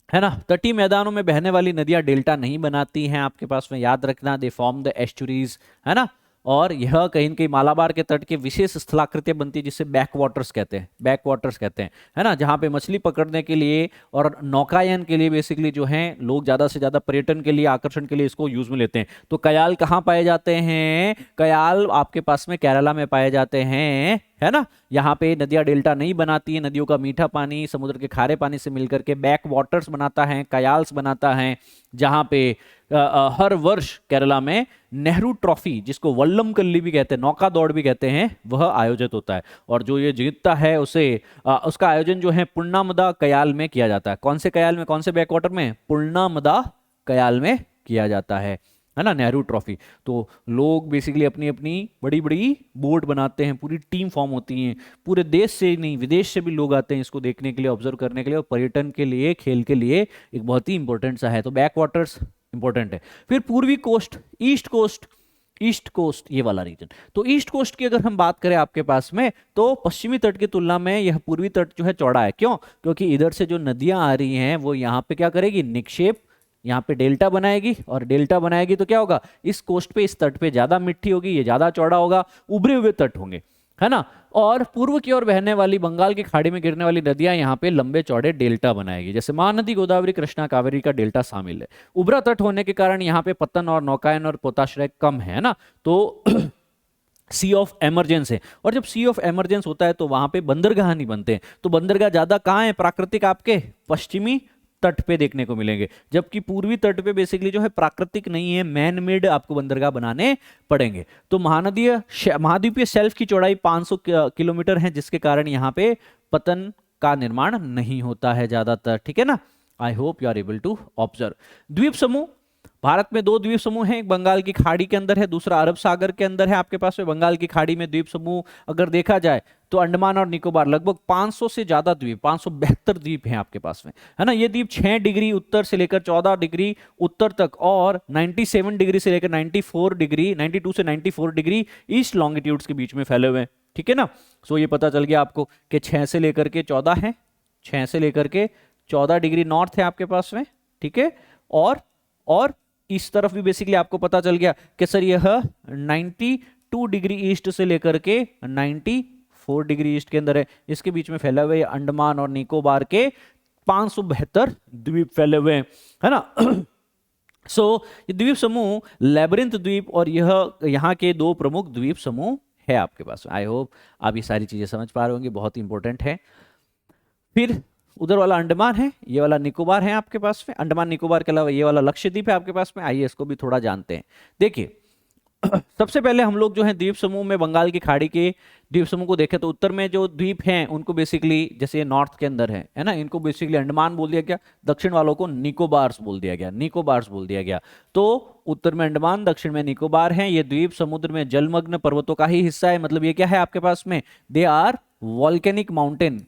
है ना। तटीय मैदानों में बहने वाली नदियां डेल्टा नहीं बनाती हैं आपके पास में, याद रखना, दे फॉर्म द एस्चुरीज, है ना। और यह कहीं न कहीं मालाबार के तट के विशेष स्थलाकृतियां बनती है जिसे बैक वाटर्स कहते हैं, बैक वाटर्स कहते हैं, है ना, जहां पे मछली पकड़ने के लिए और नौकायन के लिए बेसिकली जो है लोग ज्यादा से ज्यादा पर्यटन के लिए, आकर्षण के लिए इसको यूज में लेते हैं। तो कयाल कहाँ पाए जाते हैं? कयाल आपके पास में केरला में पाए जाते हैं, है ना। यहाँ पे नदियां डेल्टा नहीं बनाती है, नदियों का मीठा पानी समुद्र के खारे पानी से मिलकर के बैक वाटर्स बनाता है, कयाल्स बनाता है, जहां पे हर वर्ष केरला में नेहरू ट्रॉफी, जिसको वल्लम कल्ली भी कहते हैं, नौका दौड़ भी कहते हैं, वह आयोजित होता है। और जो ये जीतता है उसे उसका आयोजन जो है पुण्णामदा कयाल में किया जाता है। कौन से कयाल में, कौन से बैक वाटर में? पुण्णामदा कयाल में किया जाता है ना, नेहरू ट्रॉफी। तो लोग बेसिकली अपनी अपनी बड़ी बड़ी बोट बनाते हैं, पूरी टीम फॉर्म होती है, पूरे देश से नहीं विदेश से भी लोग आते हैं इसको देखने के लिए, ऑब्जर्व करने के लिए, और पर्यटन के लिए, खेल के लिए एक बहुत ही इंपॉर्टेंट सा है। तो बैक वाटर्स इंपॉर्टेंट है। फिर पूर्वी coast, east coast, east coast ये वाला रीजन। तो ईस्ट कोस्ट की अगर हम बात करें आपके पास में, तो पश्चिमी तट की तुलना में यह पूर्वी तट जो है चौड़ा है। क्यों? क्योंकि इधर से जो नदियां आ रही हैं वो यहाँ पे क्या करेगी? निक्षेप, यहाँ पे डेल्टा बनाएगी, और डेल्टा बनाएगी तो क्या होगा? इस कोस्ट पे, इस तट पे ज्यादा मिट्टी होगी, ये ज्यादा चौड़ा होगा, उभरे हुए तट होंगे, है ना। और पूर्व की ओर बहने वाली बंगाल की खाड़ी में गिरने वाली नदियां यहाँ पे लंबे चौड़े डेल्टा बनाएगी, जैसे महानदी, गोदावरी, कृष्णा, कावेरी का डेल्टा शामिल है। उभरा तट होने के कारण यहाँ पे पतन और नौकायन और पोताश्रय कम है ना। तो सी ऑफ एमरजेंस है, और जब सी ऑफ एमरजेंस होता है तो वहां पे बंदरगाह नहीं बनते हैं। तो बंदरगाह ज्यादा कहाँ है प्राकृतिक? आपके पश्चिमी तट पे देखने को मिलेंगे, जबकि पूर्वी तट पे बेसिकली जो है प्राकृतिक नहीं है, मैन मेड आपको बंदरगाह बनाने पड़ेंगे। तो महाद्वीपीय शेल्फ की चौड़ाई 500 किलोमीटर है, जिसके कारण यहाँ पे पतन का निर्माण नहीं होता है ज्यादातर, ठीक है ना। I hope you are able to observe. द्वीप समूह, भारत में 2 द्वीप समूह हैं, एक बंगाल की खाड़ी के अंदर है, दूसरा अरब सागर के अंदर है आपके पास में। बंगाल की खाड़ी में द्वीप समूह अगर देखा जाए तो अंडमान और निकोबार, लगभग 500 से ज्यादा द्वीप, 572 द्वीप हैं आपके पास में, है ना। ये द्वीप 6 डिग्री उत्तर से लेकर 14 डिग्री उत्तर तक, और 97 डिग्री से लेकर 94 डिग्री, 92 से 94 डिग्री ईस्ट लॉन्गिट्यूड्स के बीच में फैले हुए हैं, ठीक है ना। सो ये पता चल गया आपको कि 6 से लेकर के 14 है, 6 से लेकर के 14 डिग्री नॉर्थ है आपके पास में, ठीक है। और इस तरफ भी बेसिकली आपको पता चल गया कि सर यह 92 डिग्री ईस्ट से लेकर के 94 डिग्री ईस्ट के अंदर है। इसके बीच में फैला हुए अंडमान और निकोबार के 572 द्वीप फैले हुए हैं, है ना। सो ये द्वीप समूह लैबरिंथ द्वीप और यह यहाँ के 2 प्रमुख द्वीप समूह है आपके पास। आई होप आप ये सारी चीजें समझ पा रहे होंगे, बहुत इंपॉर्टेंट है। फिर उधर वाला अंडमान है, ये वाला निकोबार है आपके पास में। अंडमान निकोबार के अलावा ये वाला लक्षद्वीप है आपके पास में। आइए इसको भी थोड़ा जानते हैं। देखिए सबसे पहले हम लोग जो है द्वीप समूह में बंगाल की खाड़ी के द्वीप समूह को देखें तो उत्तर में जो द्वीप हैं उनको बेसिकली, जैसे ये नॉर्थ के अंदर है ना, इनको बेसिकली अंडमान बोल दिया गया, दक्षिण वालों को निकोबार्स बोल दिया गया, निकोबार्स बोल दिया गया। तो उत्तर में अंडमान, दक्षिण में निकोबार है। ये द्वीप समुद्र में जलमग्न पर्वतों का ही हिस्सा है। मतलब ये क्या है आपके पास में? They are volcanic mountain,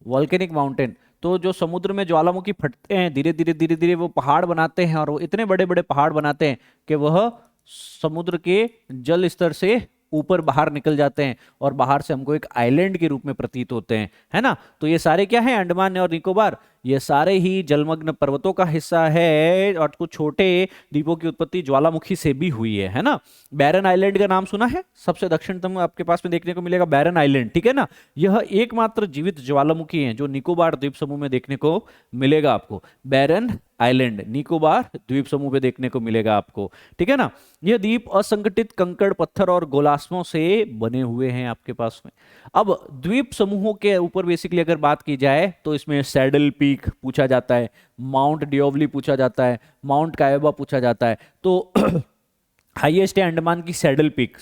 volcanic mountain. तो जो समुद्र में ज्वालामुखी फटते हैं, धीरे धीरे वो पहाड़ बनाते हैं, और वो इतने बड़े बड़े पहाड़ बनाते हैं कि वह समुद्र के जल स्तर से ऊपर बाहर निकल जाते हैं, और बाहर से हमको एक आइलैंड के रूप में प्रतीत होते हैं, है ना। तो ये सारे क्या है? अंडमान और निकोबार, ये सारे ही जलमग्न पर्वतों का हिस्सा है, और कुछ छोटे द्वीपों की उत्पत्ति ज्वालामुखी से भी हुई है ना। बैरन आइलैंड का नाम सुना है? सबसे दक्षिणतम आपके पास में देखने को मिलेगा बैरन आइलैंड, ठीक है ना। यह एकमात्र जीवित ज्वालामुखी है जो निकोबार द्वीप समूह में देखने को मिलेगा आपको। बैरन आइलैंड निकोबार द्वीप समूह पे देखने को मिलेगा आपको, ठीक है ना। यह द्वीप असंगठित कंकड़, पत्थर और गोलास्मों से बने हुए हैं आपके पास में। अब द्वीप समूहों के ऊपर बेसिकली अगर बात की जाए तो इसमें सैडल पीक पूछा जाता है, माउंट डिओवली पूछा जाता है, माउंट कायोबा पूछा जाता है। तो हाईएस्ट है अंडमान की सैडल पीक,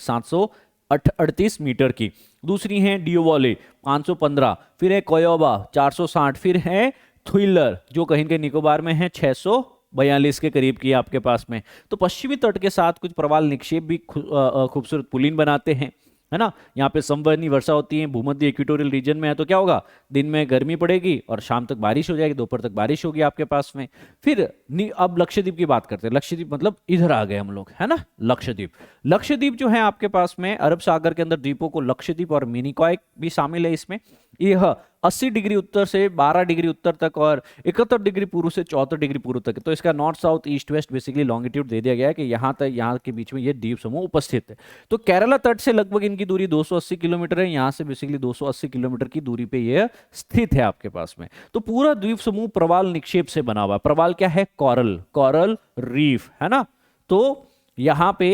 38 मीटर की। दूसरी है डियोवोले 515, फिर है कोयोबा 460, फिर है थ्रिलर जो कहीं के निकोबार में है 642 के करीब की आपके पास में। तो पश्चिमी तट के साथ कुछ प्रवाल निक्षेप भी खूबसूरत पुलिन बनाते हैं, है ना। यहाँ पे संवहनी वर्षा होती है, भूमध्य इक्वेटोरियल रीजन में है, तो क्या होगा, दिन में गर्मी पड़ेगी और शाम तक बारिश हो जाएगी, दोपहर तक बारिश होगी आपके पास में। फिर अब लक्षद्वीप की बात करते हैं। लक्षद्वीप मतलब इधर आ गए हम लोग, है ना। लक्षद्वीप, लक्षद्वीप जो है आपके पास में अरब सागर के अंदर द्वीपों को लक्षद्वीप और मिनिकॉय भी शामिल है इसमें। यह 80 डिग्री उत्तर से 12 डिग्री उत्तर तक और 71 डिग्री पूर्व से 74 डिग्री पूर्व तक। तो इसका north south east west basically longitude दे दिया गया है कि यहाँ तक, यहाँ के बीच में ये द्वीप समूह उपस्थित है। तो केरला तट से लगभग इनकी दूरी 280 किलोमीटर है, यहाँ से बेसिकली 280 किलोमीटर की दूरी पे ये स्थित है आपके पास में। तो पूरा द्वीप समूह प्रवाल निक्षेप से बना हुआ। प्रवाल क्या है, कॉरल, कॉरल रीफ, है ना। तो यहाँ पे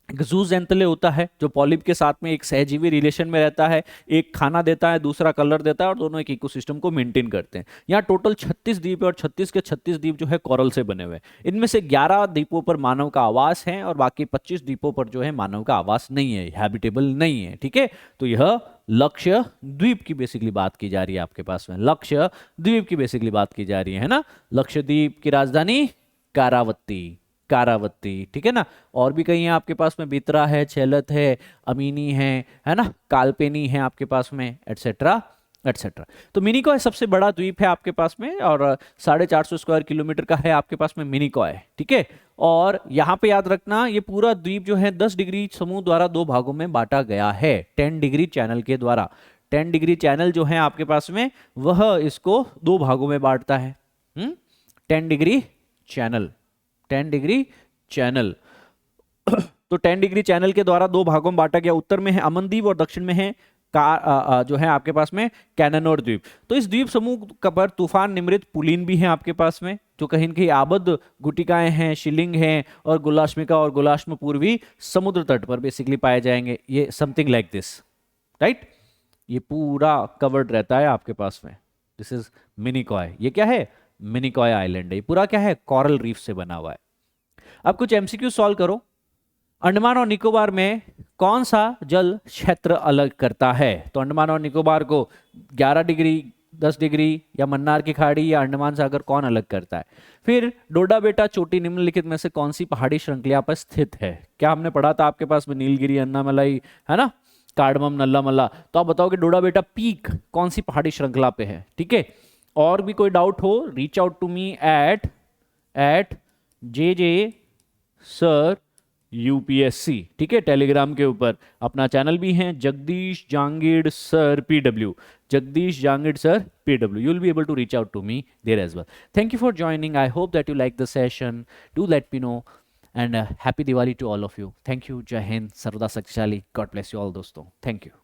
एक जूजेंतले होता है जो पॉलिप के साथ में एक सहजीवी रिलेशन में रहता है, एक खाना देता है, दूसरा कलर देता है और दोनों एक इकोसिस्टम को मेंटेन करते हैं। यहाँ टोटल 36 द्वीप है और 36 के 36 द्वीप जो है कोरल से बने हुए हैं। इनमें से 11 द्वीपों पर मानव का आवास है और बाकी 25 द्वीपों पर जो है मानव का आवास नहीं है, हैबिटेबल नहीं है, ठीक है। तो यह लक्षद्वीप की बेसिकली बात की जा रही है आपके पास में, लक्षद्वीप की बेसिकली बात की जा रही है ना। लक्षद्वीप की राजधानी कारावती, कारावती, ठीक है ना। और भी कहीं है आपके पास में, बितरा है, छेलत है, अमीनी है ना, कालपेनी है आपके पास में, एटसेट्रा एटसेट्रा। तो मिनिकॉय सबसे बड़ा द्वीप है आपके पास में और 450 स्क्वायर किलोमीटर का है आपके पास में मिनिकॉय, ठीक है। और यहाँ पे याद रखना ये पूरा द्वीप जो है 10 डिग्री समूह द्वारा दो भागों में बांटा गया है, 10 डिग्री चैनल के द्वारा। 10 डिग्री चैनल जो है आपके पास में वह इसको दो भागों में बांटता है। 10 डिग्री चैनल, 10 डिग्री चैनल। तो 10 डिग्री चैनल के द्वारा दो भागों में बांटा गया। उत्तर में है अमनदीप और दक्षिण में है जो है आपके पास में कैननोर द्वीप। तो इस द्वीप समूह का पर तूफान निमृत पुलिन भी है आपके पास में, जो कहीं की आबद गुटिकाएं हैं, शिलिंग हैं और गुलाश्मिका और गुलाश्म पूर्वी समुद्र तट पर बेसिकली पाए जाएंगे। ये समथिंग लाइक दिस, राइट। ये पूरा कवर्ड रहता है आपके पास में। This is Minicoy. ये क्या है, मिनिकॉय आइलैंड है। पूरा क्या है, कोरल रीफ से बना हुआ है। अब कुछ एमसीक्यू सॉल्व करो। अंडमान और निकोबार में कौन सा जल क्षेत्र अलग करता है? तो अंडमान और निकोबार को 11 डिग्री, 10 डिग्री या मन्नार की खाड़ी या अंडमान सागर कौन अलग करता है? फिर डोडा बेटा चोटी निम्नलिखित में से कौन सी पहाड़ी श्रृंखला पर स्थित है? क्या हमने पढ़ा था आपके पास में, नीलगिरी, अन्नामलाई, है ना, कार्डमम, नल्ला मल्ला। तो आप बताओ कि डोडा बेटा पीक कौन सी पहाड़ी श्रृंखला पे है, ठीक है। और भी कोई डाउट हो, reach out to me at JJ sir UPSC, ठीक है। टेलीग्राम के ऊपर अपना चैनल भी है, Jagdish Jangid sir PW, Jagdish Jangid sir PW. You will be able to reach out to me there as well. Thank you for joining. I hope that you like the session. Do let me know and happy Diwali to all of you. Thank you. Jai Hind. Sarvada Shaktiशाली. God bless you all दोस्तों. Thank you.